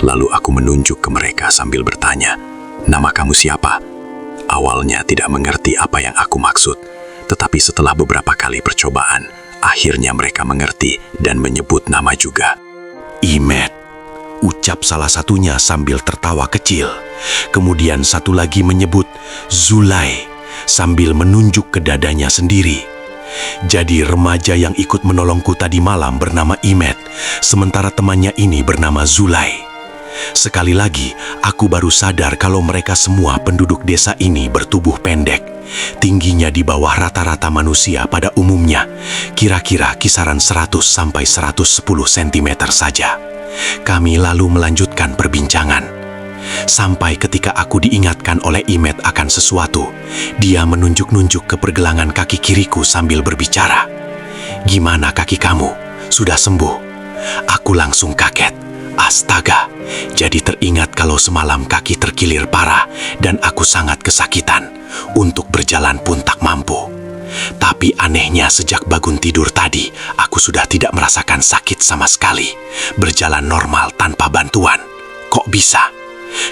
Lalu aku menunjuk ke mereka sambil bertanya, "Nama kamu siapa?" Awalnya tidak mengerti apa yang aku maksud. Tetapi setelah beberapa kali percobaan, akhirnya mereka mengerti dan menyebut nama juga. Imet, ucap salah satunya sambil tertawa kecil. Kemudian satu lagi menyebut Zulai sambil menunjuk ke dadanya sendiri. Jadi remaja yang ikut menolongku tadi malam bernama Imet, sementara temannya ini bernama Zulai. Sekali lagi, aku baru sadar kalau mereka semua penduduk desa ini bertubuh pendek. Tingginya di bawah rata-rata manusia pada umumnya, kira-kira kisaran 100 sampai 110 cm saja. Kami lalu melanjutkan perbincangan. Sampai ketika aku diingatkan oleh Imet akan sesuatu, dia menunjuk-nunjuk ke pergelangan kaki kiriku sambil berbicara. "Gimana kaki kamu? Sudah sembuh?" Aku langsung kaget. Astaga, jadi teringat kalau semalam kaki terkilir parah dan aku sangat kesakitan. Untuk berjalan pun tak mampu. Tapi anehnya sejak bangun tidur tadi, aku sudah tidak merasakan sakit sama sekali. Berjalan normal tanpa bantuan. Kok bisa?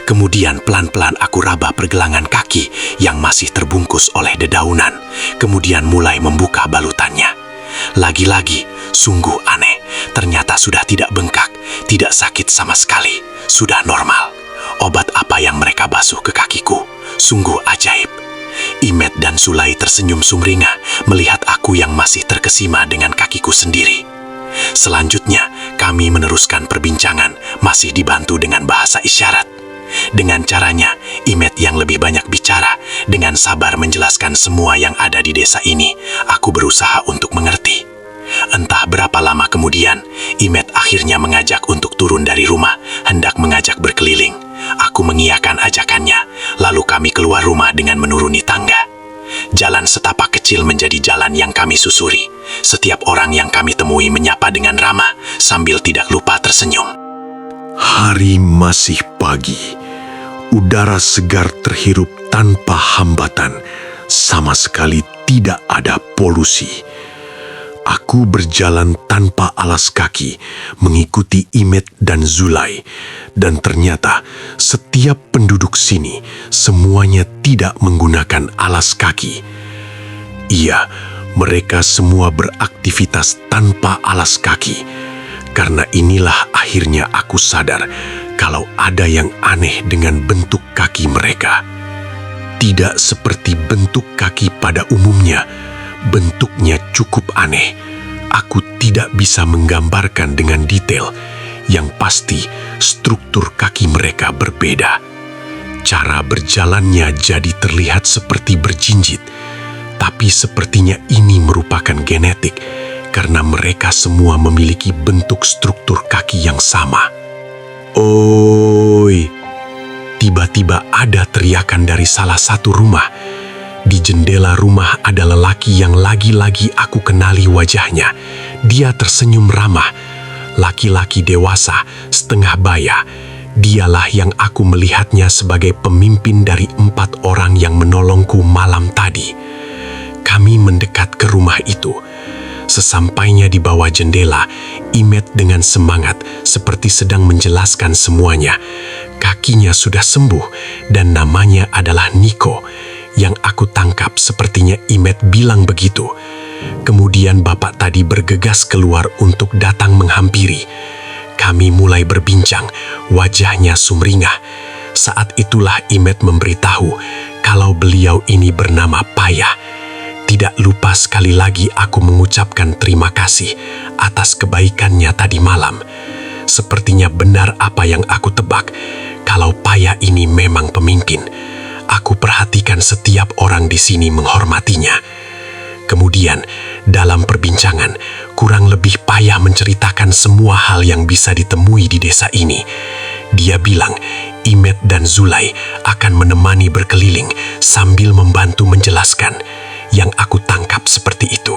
Kemudian pelan-pelan aku raba pergelangan kaki yang masih terbungkus oleh dedaunan. Kemudian mulai membuka balutannya. Lagi-lagi, sungguh aneh. Ternyata sudah tidak bengkak, tidak sakit sama sekali. Sudah normal. Obat apa yang mereka basuh ke kakiku? Sungguh ajaib. Imet dan Zulai tersenyum sumringah melihat aku yang masih terkesima dengan kakiku sendiri. Selanjutnya, kami meneruskan perbincangan masih dibantu dengan bahasa isyarat. Dengan caranya, Imet yang lebih banyak bicara dengan sabar menjelaskan semua yang ada di desa ini. Aku berusaha untuk mengerti. Entah berapa lama kemudian, Imet akhirnya mengajak untuk turun dari rumah, hendak mengajak berkeliling. Aku mengiyakan ajakannya, lalu kami keluar rumah dengan menuruni tangga. Jalan setapak kecil menjadi jalan yang kami susuri. Setiap orang yang kami temui menyapa dengan ramah sambil tidak lupa tersenyum. Hari masih pagi. Udara segar terhirup tanpa hambatan. Sama sekali tidak ada polusi. Aku berjalan tanpa alas kaki, mengikuti Imet dan Zulai. Dan ternyata setiap penduduk sini semuanya tidak menggunakan alas kaki. Iya, mereka semua beraktivitas tanpa alas kaki. Karena inilah akhirnya aku sadar kalau ada yang aneh dengan bentuk kaki mereka. Tidak seperti bentuk kaki pada umumnya. Bentuknya cukup aneh. Aku tidak bisa menggambarkan dengan detail. Yang pasti, struktur kaki mereka berbeda. Cara berjalannya jadi terlihat seperti berjinjit. Tapi sepertinya ini merupakan genetik, karena mereka semua memiliki bentuk struktur kaki yang sama. "Oi!" Tiba-tiba ada teriakan dari salah satu rumah. Di jendela rumah ada lelaki yang lagi-lagi aku kenali wajahnya. Dia tersenyum ramah. Laki-laki dewasa, setengah baya. Dialah yang aku melihatnya sebagai pemimpin dari 4 orang yang menolongku malam tadi. Kami mendekat ke rumah itu. Sesampainya di bawah jendela, Imet dengan semangat seperti sedang menjelaskan semuanya. Kakinya sudah sembuh dan namanya adalah Niko. Yang aku tangkap sepertinya Imet bilang begitu. Kemudian bapak tadi bergegas keluar untuk datang menghampiri. Kami mulai berbincang, wajahnya sumringah. Saat itulah Imet memberitahu kalau beliau ini bernama Payah. Tidak lupa sekali lagi aku mengucapkan terima kasih atas kebaikannya tadi malam. Sepertinya benar apa yang aku tebak, kalau Payah ini memang pemimpin. Aku perhatikan setiap orang di sini menghormatinya. Kemudian, dalam perbincangan, kurang lebih Payah menceritakan semua hal yang bisa ditemui di desa ini. Dia bilang, Imet dan Zulai akan menemani berkeliling sambil membantu menjelaskan. Yang aku tangkap seperti itu.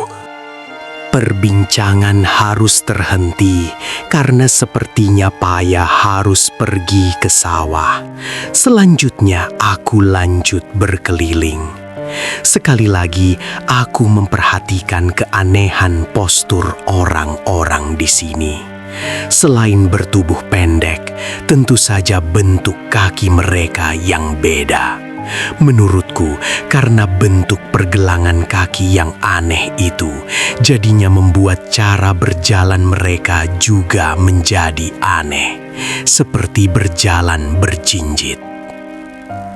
Perbincangan harus terhenti karena sepertinya Payah harus pergi ke sawah. Selanjutnya aku lanjut berkeliling. Sekali lagi aku memperhatikan keanehan postur orang-orang di sini. Selain bertubuh pendek, tentu saja bentuk kaki mereka yang beda. Menurutku, karena bentuk pergelangan kaki yang aneh itu, jadinya membuat cara berjalan mereka juga menjadi aneh, seperti berjalan berjinjit.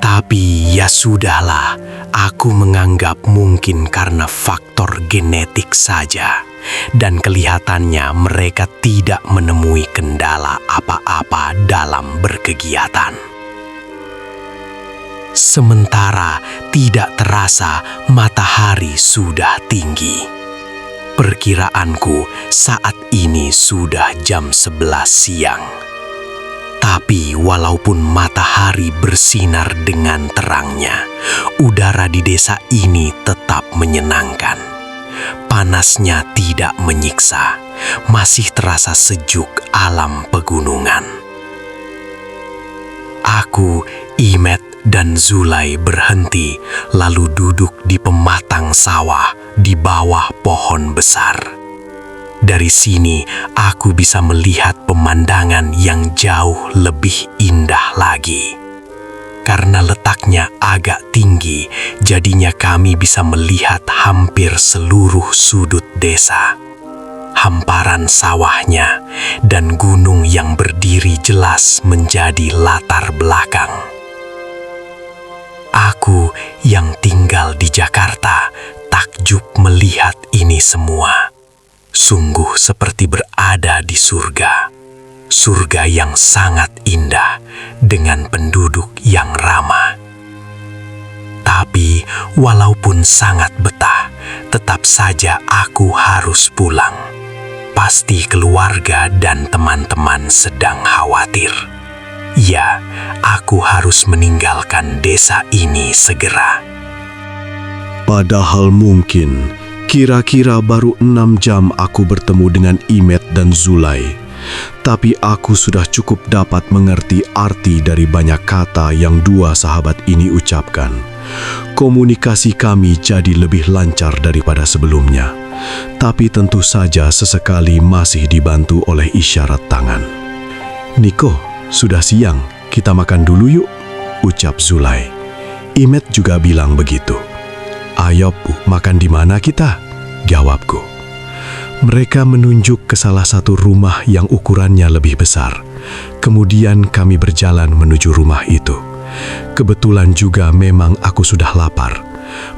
Tapi ya sudahlah, aku menganggap mungkin karena faktor genetik saja, dan kelihatannya mereka tidak menemui kendala apa-apa dalam berkegiatan. Sementara tidak terasa matahari sudah tinggi. Perkiraanku saat ini sudah jam 11 siang. Tapi walaupun matahari bersinar dengan terangnya, udara di desa ini tetap menyenangkan. Panasnya tidak menyiksa, masih terasa sejuk alam pegunungan. Aku, Imet, dan Zulai berhenti lalu duduk di pematang sawah di bawah pohon besar. Dari sini aku bisa melihat pemandangan yang jauh lebih indah lagi. Karena letaknya agak tinggi, jadinya kami bisa melihat hampir seluruh sudut desa. Hamparan sawahnya dan gunung yang berdiri jelas menjadi latar belakang. Aku yang tinggal di Jakarta takjub melihat ini semua. Sungguh seperti berada di surga. Surga yang sangat indah dengan penduduk yang ramah. Tapi walaupun sangat betah, tetap saja aku harus pulang. Pasti keluarga dan teman-teman sedang khawatir. Ya, aku harus meninggalkan desa ini segera. Padahal mungkin kira-kira baru 6 jam aku bertemu dengan Imet dan Zulai. Tapi aku sudah cukup dapat mengerti arti dari banyak kata yang dua sahabat ini ucapkan. Komunikasi kami jadi lebih lancar daripada sebelumnya. Tapi tentu saja sesekali masih dibantu oleh isyarat tangan. "Niko, sudah siang, kita makan dulu yuk," ucap Zulai. Imet juga bilang begitu. "Ayo, Bu, makan di mana kita?" jawabku. Mereka menunjuk ke salah satu rumah yang ukurannya lebih besar. Kemudian kami berjalan menuju rumah itu. Kebetulan juga memang aku sudah lapar.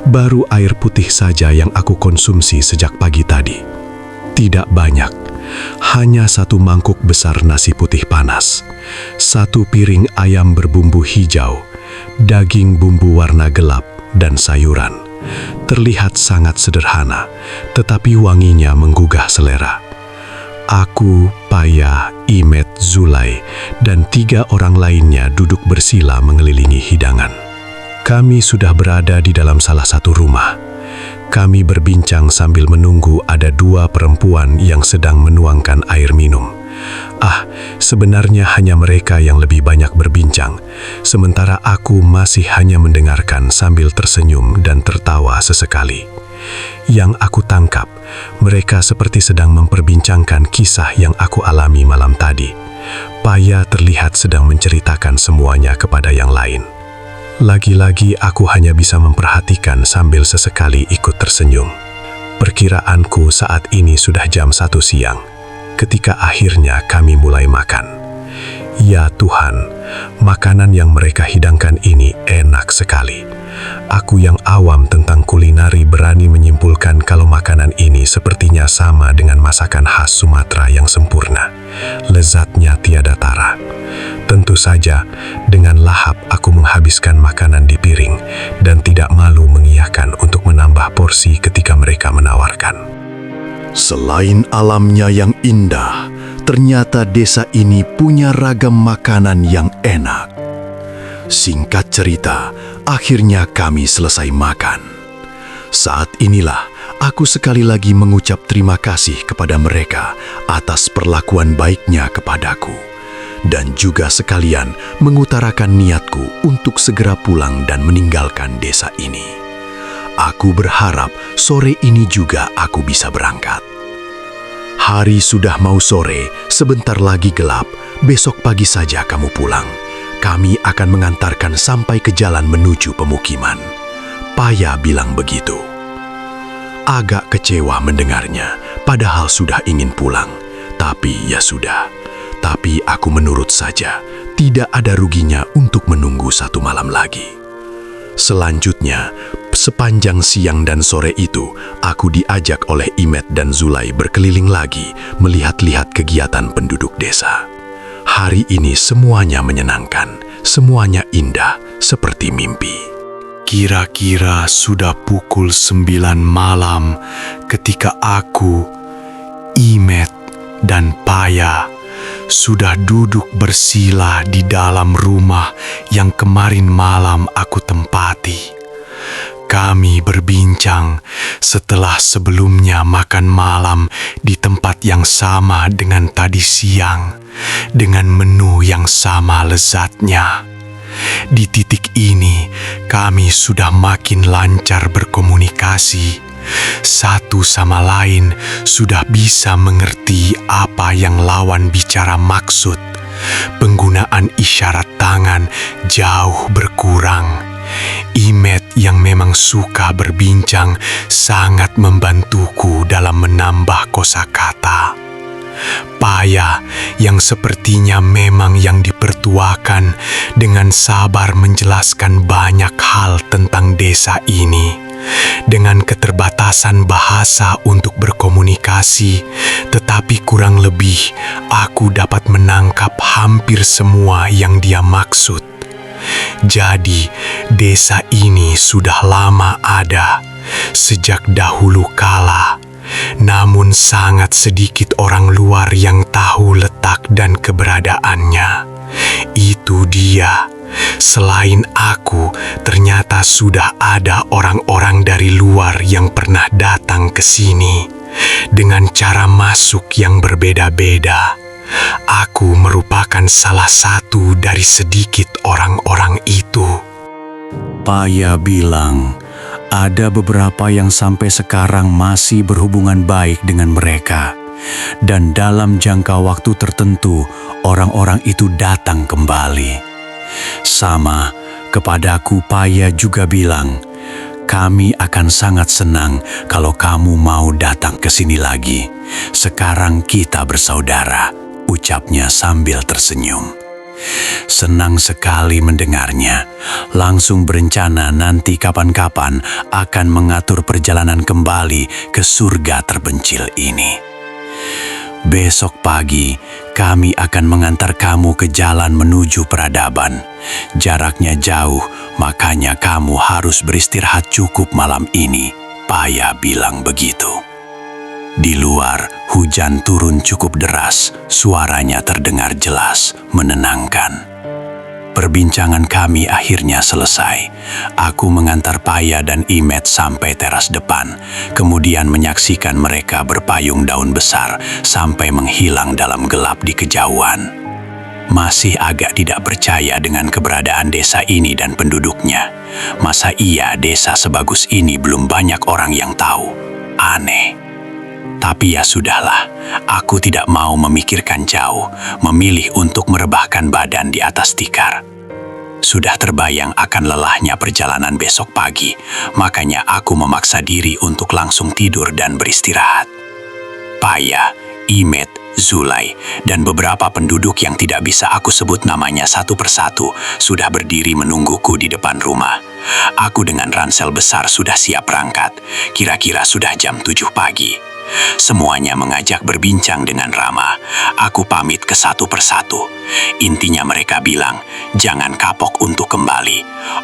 Baru air putih saja yang aku konsumsi sejak pagi tadi. Tidak banyak, hanya 1 mangkuk besar nasi putih panas, 1 piring ayam berbumbu hijau, daging bumbu warna gelap, dan sayuran. Terlihat sangat sederhana, tetapi wanginya menggugah selera. Aku, Paya, Imet, Zulai, dan 3 orang lainnya duduk bersila mengelilingi hidangan. Kami sudah berada di dalam salah satu rumah. Kami berbincang sambil menunggu ada 2 perempuan yang sedang menuangkan air minum. Sebenarnya hanya mereka yang lebih banyak berbincang, sementara aku masih hanya mendengarkan sambil tersenyum dan tertawa sesekali. Yang aku tangkap, mereka seperti sedang memperbincangkan kisah yang aku alami malam tadi. Paya terlihat sedang menceritakan semuanya kepada yang lain. Lagi-lagi aku hanya bisa memperhatikan sambil sesekali ikut tersenyum. Perkiraanku saat ini sudah jam 1 siang. Ketika akhirnya kami mulai makan. Ya Tuhan, makanan yang mereka hidangkan ini enak sekali. Aku yang awam tentang kulinari berani menyimpulkan kalau makanan ini sepertinya sama dengan masakan khas Sumatera yang sempurna. Lezatnya tiada tara. Tentu saja, dengan lahap aku menghabiskan makanan di piring dan tidak malu mengiyakan untuk menambah porsi ketika mereka menawarkan. Selain alamnya yang indah, ternyata desa ini punya ragam makanan yang enak. Singkat cerita, akhirnya kami selesai makan. Saat inilah aku sekali lagi mengucap terima kasih kepada mereka atas perlakuan baiknya kepadaku, dan juga sekalian mengutarakan niatku untuk segera pulang dan meninggalkan desa ini. Aku berharap sore ini juga aku bisa berangkat. Hari sudah mau sore, sebentar lagi gelap, besok pagi saja kamu pulang. kami akan mengantarkan sampai ke jalan menuju pemukiman. Paya bilang begitu. Agak kecewa mendengarnya, padahal sudah ingin pulang. Tapi ya sudah. Tapi aku menurut saja, tidak ada ruginya untuk menunggu 1 malam lagi. Selanjutnya, sepanjang siang dan sore itu, aku diajak oleh Imet dan Zulai berkeliling lagi, melihat-lihat kegiatan penduduk desa. Hari ini semuanya menyenangkan, semuanya indah, seperti mimpi. Kira-kira sudah pukul 9 malam ketika aku, Imet, dan Paya sudah duduk bersila di dalam rumah yang kemarin malam aku tempati. Kami berbincang setelah sebelumnya makan malam di tempat yang sama dengan tadi siang, dengan menu yang sama lezatnya. Di titik ini, kami sudah makin lancar berkomunikasi. Satu sama lain sudah bisa mengerti apa yang lawan bicara maksud. Penggunaan isyarat tangan jauh berkurang. Imet yang memang suka berbincang sangat membantuku dalam menambah kosakata. Paya yang sepertinya memang yang dipertuakan dengan sabar menjelaskan banyak hal tentang desa ini. Dengan keterbatasan bahasa untuk berkomunikasi, tetapi kurang lebih aku dapat menangkap hampir semua yang dia maksud. Jadi, desa ini sudah lama ada, sejak dahulu kala. Namun sangat sedikit orang luar yang tahu letak dan keberadaannya. Itu dia. Selain aku, ternyata sudah ada orang-orang dari luar yang pernah datang ke sini. Dengan cara masuk yang berbeda-beda. Aku merupakan salah satu dari sedikit orang-orang itu. Paya bilang, ada beberapa yang sampai sekarang masih berhubungan baik dengan mereka. Dan dalam jangka waktu tertentu, orang-orang itu datang kembali. Sama, kepadaku Paya juga bilang, kami akan sangat senang kalau kamu mau datang ke sini lagi. Sekarang kita bersaudara, ucapnya sambil tersenyum. Senang sekali mendengarnya. Langsung berencana nanti kapan-kapan akan mengatur perjalanan kembali ke surga terpencil ini. Besok pagi, kami akan mengantar kamu ke jalan menuju peradaban. Jaraknya jauh, makanya kamu harus beristirahat cukup malam ini. Paya bilang begitu. Di luar, hujan turun cukup deras, suaranya terdengar jelas, menenangkan. Perbincangan kami akhirnya selesai. Aku mengantar Paya dan Imet sampai teras depan, kemudian menyaksikan mereka berpayung daun besar sampai menghilang dalam gelap di kejauhan. Masih agak tidak percaya dengan keberadaan desa ini dan penduduknya. Masa iya desa sebagus ini belum banyak orang yang tahu? Aneh. Tapi ya sudahlah, aku tidak mau memikirkan jauh, memilih untuk merebahkan badan di atas tikar. Sudah terbayang akan lelahnya perjalanan besok pagi, makanya aku memaksa diri untuk langsung tidur dan beristirahat. Paya, Imet, Zulai, dan beberapa penduduk yang tidak bisa aku sebut namanya satu persatu sudah berdiri menungguku di depan rumah. Aku dengan ransel besar sudah siap berangkat, kira-kira sudah jam 7 pagi. Semuanya mengajak berbincang dengan ramah. Aku pamit ke satu persatu. Intinya mereka bilang, jangan kapok untuk kembali.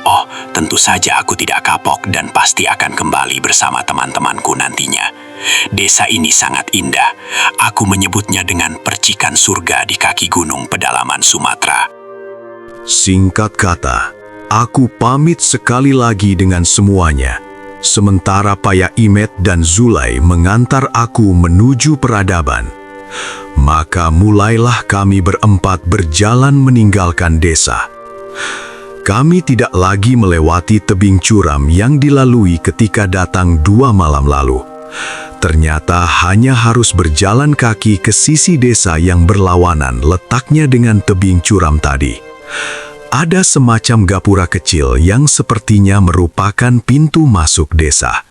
Oh, tentu saja aku tidak kapok dan pasti akan kembali bersama teman-temanku nantinya. Desa ini sangat indah. Aku menyebutnya dengan percikan surga di kaki gunung pedalaman Sumatera. Singkat kata, aku pamit sekali lagi dengan semuanya. Sementara Paya, Imet, dan Zulai mengantar aku menuju peradaban. Maka mulailah kami berempat berjalan meninggalkan desa. Kami tidak lagi melewati tebing curam yang dilalui ketika datang 2 malam lalu. Ternyata hanya harus berjalan kaki ke sisi desa yang berlawanan letaknya dengan tebing curam tadi. Ada semacam gapura kecil yang sepertinya merupakan pintu masuk desa.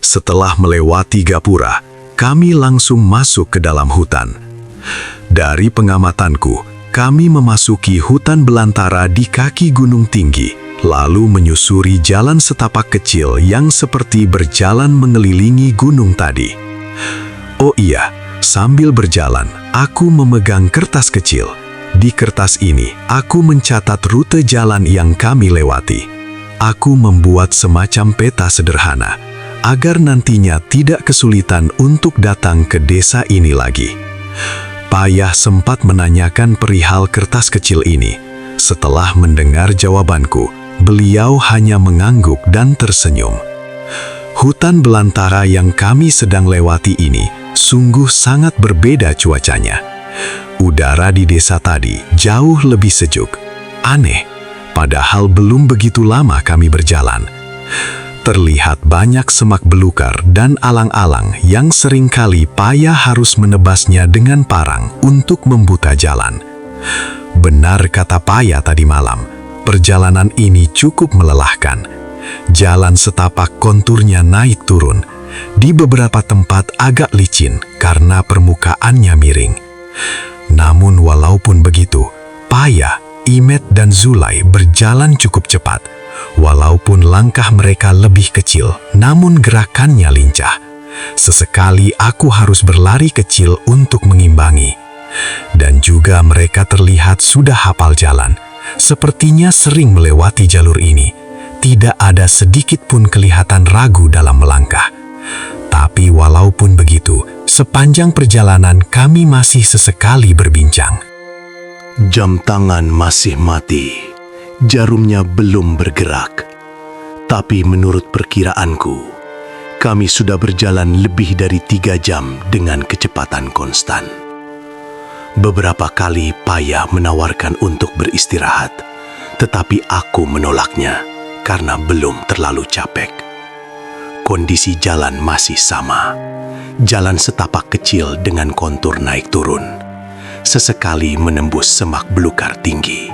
Setelah melewati gapura, kami langsung masuk ke dalam hutan. Dari pengamatanku, kami memasuki hutan belantara di kaki gunung tinggi, lalu menyusuri jalan setapak kecil yang seperti berjalan mengelilingi gunung tadi. Oh iya, sambil berjalan, aku memegang kertas kecil. Di kertas ini, aku mencatat rute jalan yang kami lewati. Aku membuat semacam peta sederhana, agar nantinya tidak kesulitan untuk datang ke desa ini lagi. Payah sempat menanyakan perihal kertas kecil ini. Setelah mendengar jawabanku, beliau hanya mengangguk dan tersenyum. Hutan belantara yang kami sedang lewati ini sungguh sangat berbeda cuacanya. Udara di desa tadi jauh lebih sejuk. Aneh, padahal belum begitu lama kami berjalan. Terlihat banyak semak belukar dan alang-alang yang seringkali payah harus menebasnya dengan parang untuk membuka jalan. Benar kata Payah tadi malam, perjalanan ini cukup melelahkan. Jalan setapak konturnya naik turun. Di beberapa tempat agak licin karena permukaannya miring. Namun walaupun begitu, Payah, Imet dan Zulai berjalan cukup cepat. Walaupun langkah mereka lebih kecil, namun gerakannya lincah. Sesekali aku harus berlari kecil untuk mengimbangi. Dan juga mereka terlihat sudah hafal jalan. Sepertinya sering melewati jalur ini. Tidak ada sedikit pun kelihatan ragu dalam melangkah. Tapi walaupun begitu, sepanjang perjalanan kami masih sesekali berbincang. Jam tangan masih mati, jarumnya belum bergerak. Tapi menurut perkiraanku, kami sudah berjalan lebih dari 3 jam dengan kecepatan konstan. Beberapa kali Payah menawarkan untuk beristirahat, tetapi aku menolaknya karena belum terlalu capek. Kondisi jalan masih sama. Jalan setapak kecil dengan kontur naik turun. Sesekali menembus semak belukar tinggi.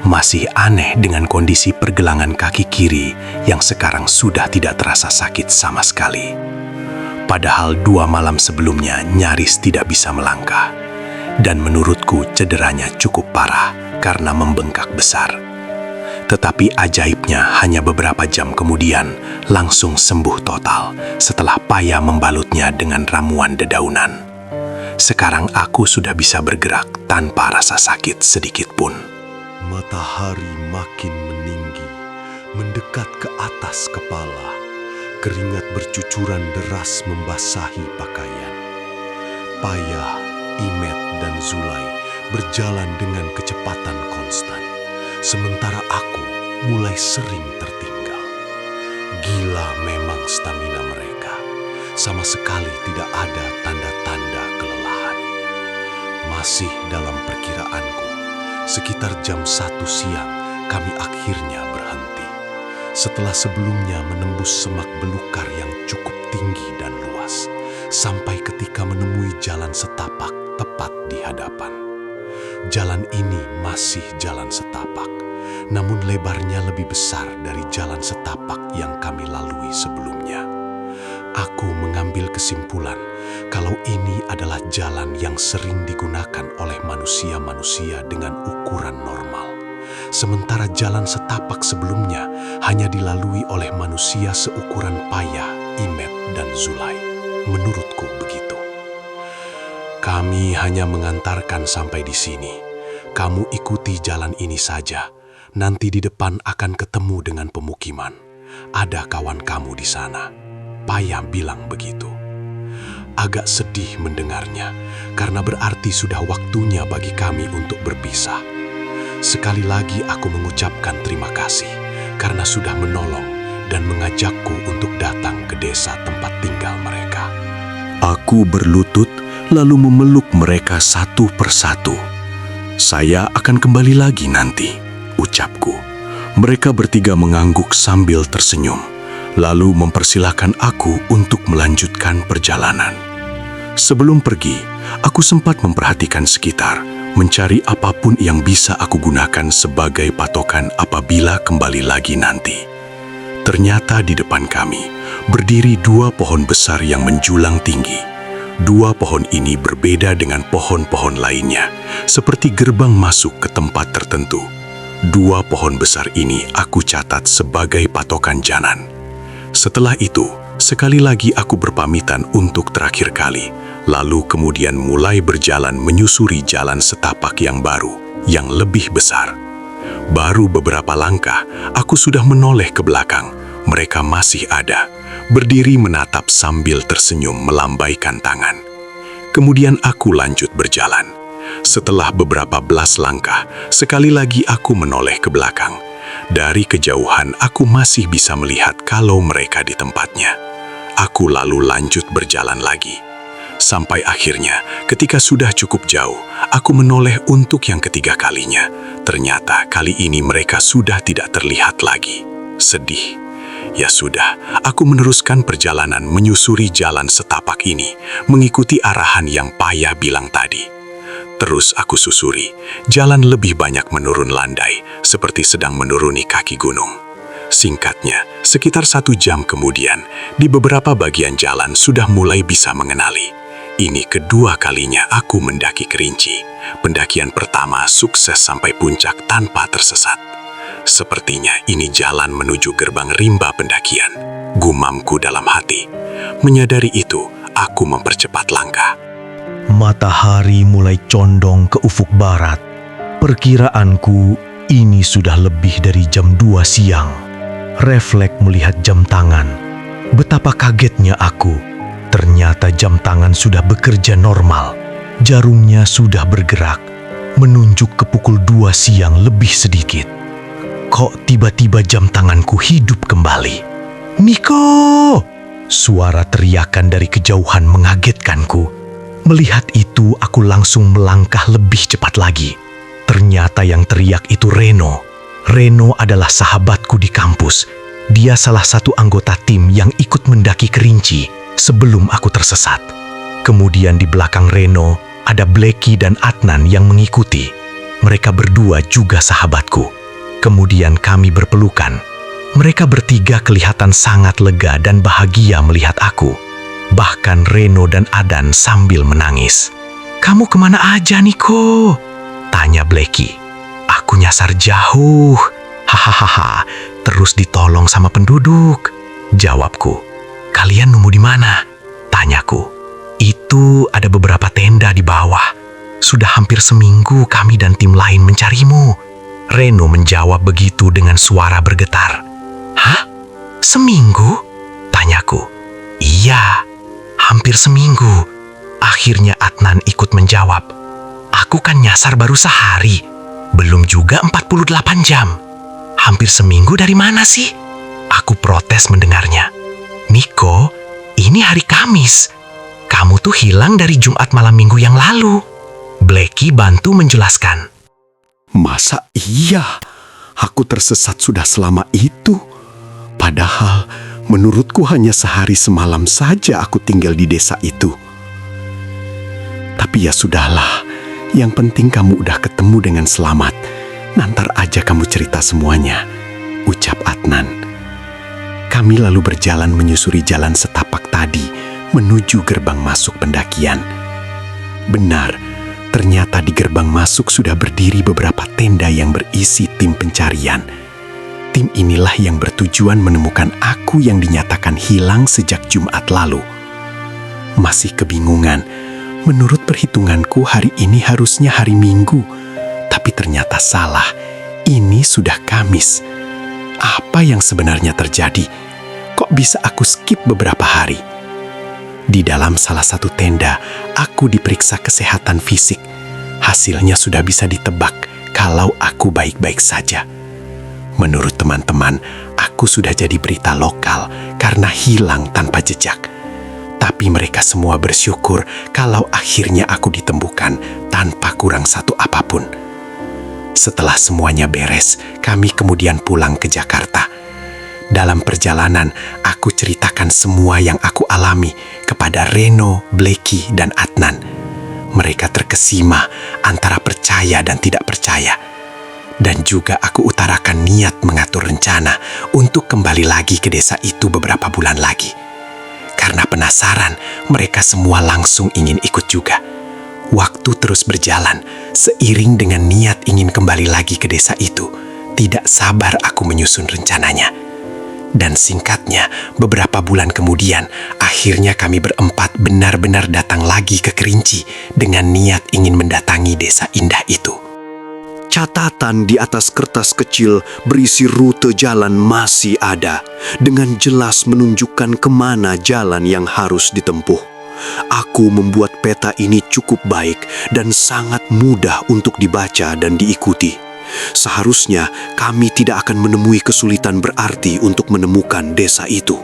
Masih aneh dengan kondisi pergelangan kaki kiri yang sekarang sudah tidak terasa sakit sama sekali. Padahal 2 malam sebelumnya nyaris tidak bisa melangkah. Dan menurutku cederanya cukup parah karena membengkak besar. Tetapi ajaibnya hanya beberapa jam kemudian langsung sembuh total setelah Payah membalutnya dengan ramuan dedaunan. Sekarang aku sudah bisa bergerak tanpa rasa sakit sedikit pun. Matahari makin meninggi, mendekat ke atas kepala. Keringat bercucuran deras membasahi pakaian. Payah, Imet dan Zulai berjalan dengan kecepatan konstan. Sementara aku mulai sering tertinggal. Gila memang stamina mereka. Sama sekali tidak ada tanda-tanda kelelahan. Masih dalam perkiraanku, sekitar jam 1 siang kami akhirnya berhenti. Setelah sebelumnya menembus semak belukar yang cukup tinggi dan luas, sampai ketika menemui jalan setapak tepat di hadapan. Jalan ini masih jalan setapak, namun lebarnya lebih besar dari jalan setapak yang kami lalui sebelumnya. Aku mengambil kesimpulan kalau ini adalah jalan yang sering digunakan oleh manusia-manusia dengan ukuran normal. Sementara jalan setapak sebelumnya hanya dilalui oleh manusia seukuran Payah, Imet, dan Zulai. Menurutku begitu. Kami hanya mengantarkan sampai di sini. Kamu ikuti jalan ini saja. Nanti di depan akan ketemu dengan pemukiman. Ada kawan kamu di sana. Payah bilang begitu. Agak sedih mendengarnya, karena berarti sudah waktunya bagi kami untuk berpisah. Sekali lagi aku mengucapkan terima kasih, karena sudah menolong dan mengajakku untuk datang ke desa tempat tinggal mereka. Aku berlutut lalu memeluk mereka satu persatu. Saya akan kembali lagi nanti, ucapku. Mereka bertiga mengangguk sambil tersenyum, lalu mempersilahkan aku untuk melanjutkan perjalanan. Sebelum pergi, aku sempat memperhatikan sekitar mencari apapun yang bisa aku gunakan sebagai patokan apabila kembali lagi nanti. Ternyata di depan kami berdiri 2 pohon besar yang menjulang tinggi. 2 pohon ini berbeda dengan pohon-pohon lainnya, seperti gerbang masuk ke tempat tertentu. 2 pohon besar ini aku catat sebagai patokan janan. Setelah itu, sekali lagi aku berpamitan untuk terakhir kali, lalu kemudian mulai berjalan menyusuri jalan setapak yang baru, yang lebih besar. Baru beberapa langkah, aku sudah menoleh ke belakang. Mereka masih ada, berdiri menatap sambil tersenyum melambaikan tangan. Kemudian aku lanjut berjalan. Setelah beberapa belas langkah, sekali lagi aku menoleh ke belakang. Dari kejauhan, aku masih bisa melihat kalau mereka di tempatnya. Aku lalu lanjut berjalan lagi. Sampai akhirnya, ketika sudah cukup jauh, aku menoleh untuk yang ketiga kalinya. Ternyata kali ini mereka sudah tidak terlihat lagi. Sedih. Ya sudah, aku meneruskan perjalanan menyusuri jalan setapak ini, mengikuti arahan yang Paya bilang tadi. Terus aku susuri, jalan lebih banyak menurun landai, seperti sedang menuruni kaki gunung. Singkatnya, sekitar 1 jam kemudian, di beberapa bagian jalan sudah mulai bisa mengenali. Ini kedua kalinya aku mendaki Kerinci. Pendakian pertama sukses sampai puncak tanpa tersesat. Sepertinya ini jalan menuju gerbang rimba pendakian. Gumamku dalam hati. Menyadari itu, aku mempercepat langkah. Matahari mulai condong ke ufuk barat. Perkiraanku ini sudah lebih dari jam 2 siang. Refleks melihat jam tangan. Betapa kagetnya aku. Ternyata jam tangan sudah bekerja normal. Jarumnya sudah bergerak, menunjuk ke pukul 2 siang lebih sedikit. Kok tiba-tiba jam tanganku hidup kembali? "Niko!" Suara teriakan dari kejauhan mengagetkanku. Melihat itu, aku langsung melangkah lebih cepat lagi. Ternyata yang teriak itu Reno. Reno adalah sahabatku di kampus. Dia salah satu anggota tim yang ikut mendaki Kerinci sebelum aku tersesat. Kemudian di belakang Reno ada Blackie dan Adnan yang mengikuti. Mereka berdua juga sahabatku. Kemudian kami berpelukan. Mereka bertiga kelihatan sangat lega dan bahagia melihat aku. Bahkan Reno dan Adan sambil menangis. "Kamu kemana aja, Niko?" tanya Blackie. "Aku nyasar jauh. Hahaha, terus ditolong sama penduduk," jawabku. "Kalian nunggu di mana?" tanyaku. "Itu ada beberapa tenda di bawah. Sudah hampir seminggu kami dan tim lain mencarimu." Reno menjawab begitu dengan suara bergetar. "Hah? Seminggu?" tanyaku. "Iya, hampir seminggu." Akhirnya Adnan ikut menjawab. "Aku kan nyasar baru sehari. Belum juga 48 jam. Hampir seminggu dari mana sih?" Aku protes mendengarnya. "Niko, ini hari Kamis. Kamu tuh hilang dari Jumat malam minggu yang lalu." Blackie bantu menjelaskan. Masa iya? Aku tersesat sudah selama itu. Padahal menurutku hanya sehari semalam saja aku tinggal di desa itu. Tapi ya sudahlah, yang penting kamu udah ketemu dengan selamat. Nanti aja kamu cerita semuanya, ucap Adnan. Kami lalu berjalan menyusuri jalan setapak tadi menuju gerbang masuk pendakian. Benar, ternyata di gerbang masuk sudah berdiri beberapa tenda yang berisi tim pencarian. Tim inilah yang bertujuan menemukan aku yang dinyatakan hilang sejak Jumat lalu. Masih kebingungan, menurut perhitunganku hari ini harusnya hari Minggu, tapi ternyata salah, ini sudah Kamis. Apa yang sebenarnya terjadi? Kok bisa aku skip beberapa hari? Di dalam salah satu tenda, aku diperiksa kesehatan fisik. Hasilnya sudah bisa ditebak kalau aku baik-baik saja. Menurut teman-teman, aku sudah jadi berita lokal karena hilang tanpa jejak. Tapi mereka semua bersyukur kalau akhirnya aku ditemukan tanpa kurang satu apapun. Setelah semuanya beres, kami kemudian pulang ke Jakarta. Dalam perjalanan, aku ceritakan semua yang aku alami kepada Reno, Blackie, dan Adnan. mereka terkesima antara percaya dan tidak percaya. Dan juga aku utarakan niat mengatur rencana untuk kembali lagi ke desa itu beberapa bulan lagi. Karena penasaran, mereka semua langsung ingin ikut juga. Waktu terus berjalan, seiring dengan niat ingin kembali lagi ke desa itu. Tidak sabar aku menyusun rencananya. Dan singkatnya, beberapa bulan kemudian, akhirnya kami berempat benar-benar datang lagi ke Kerinci dengan niat ingin mendatangi desa indah itu. Catatan di atas kertas kecil berisi rute jalan masih ada, dengan jelas menunjukkan kemana jalan yang harus ditempuh. Aku membuat peta ini cukup baik dan sangat mudah untuk dibaca dan diikuti. Seharusnya kami tidak akan menemui kesulitan berarti untuk menemukan desa itu.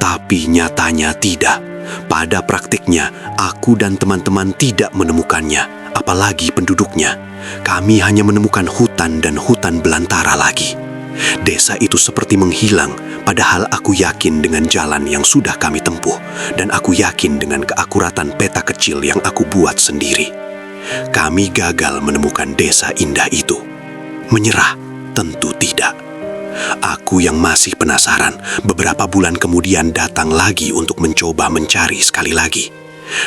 Tapi nyatanya tidak. Pada praktiknya, aku dan teman-teman tidak menemukannya, apalagi penduduknya. Kami hanya menemukan hutan dan hutan belantara lagi. Desa itu seperti menghilang, padahal aku yakin dengan jalan yang sudah kami tempuh, dan aku yakin dengan keakuratan peta kecil yang aku buat sendiri. Kami gagal menemukan desa indah itu. Menyerah? Tentu tidak. Aku yang masih penasaran, beberapa bulan kemudian datang lagi untuk mencoba mencari sekali lagi.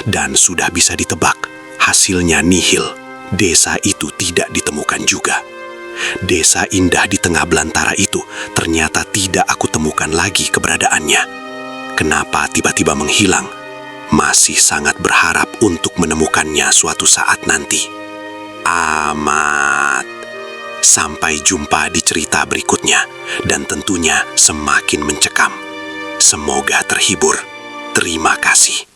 Dan sudah bisa ditebak, hasilnya nihil. Desa itu tidak ditemukan juga. Desa indah di tengah belantara itu ternyata tidak aku temukan lagi keberadaannya. Kenapa tiba-tiba menghilang? Masih sangat berharap untuk menemukannya suatu saat nanti. Amat. Sampai jumpa di cerita berikutnya, dan tentunya semakin mencekam. Semoga terhibur. Terima kasih.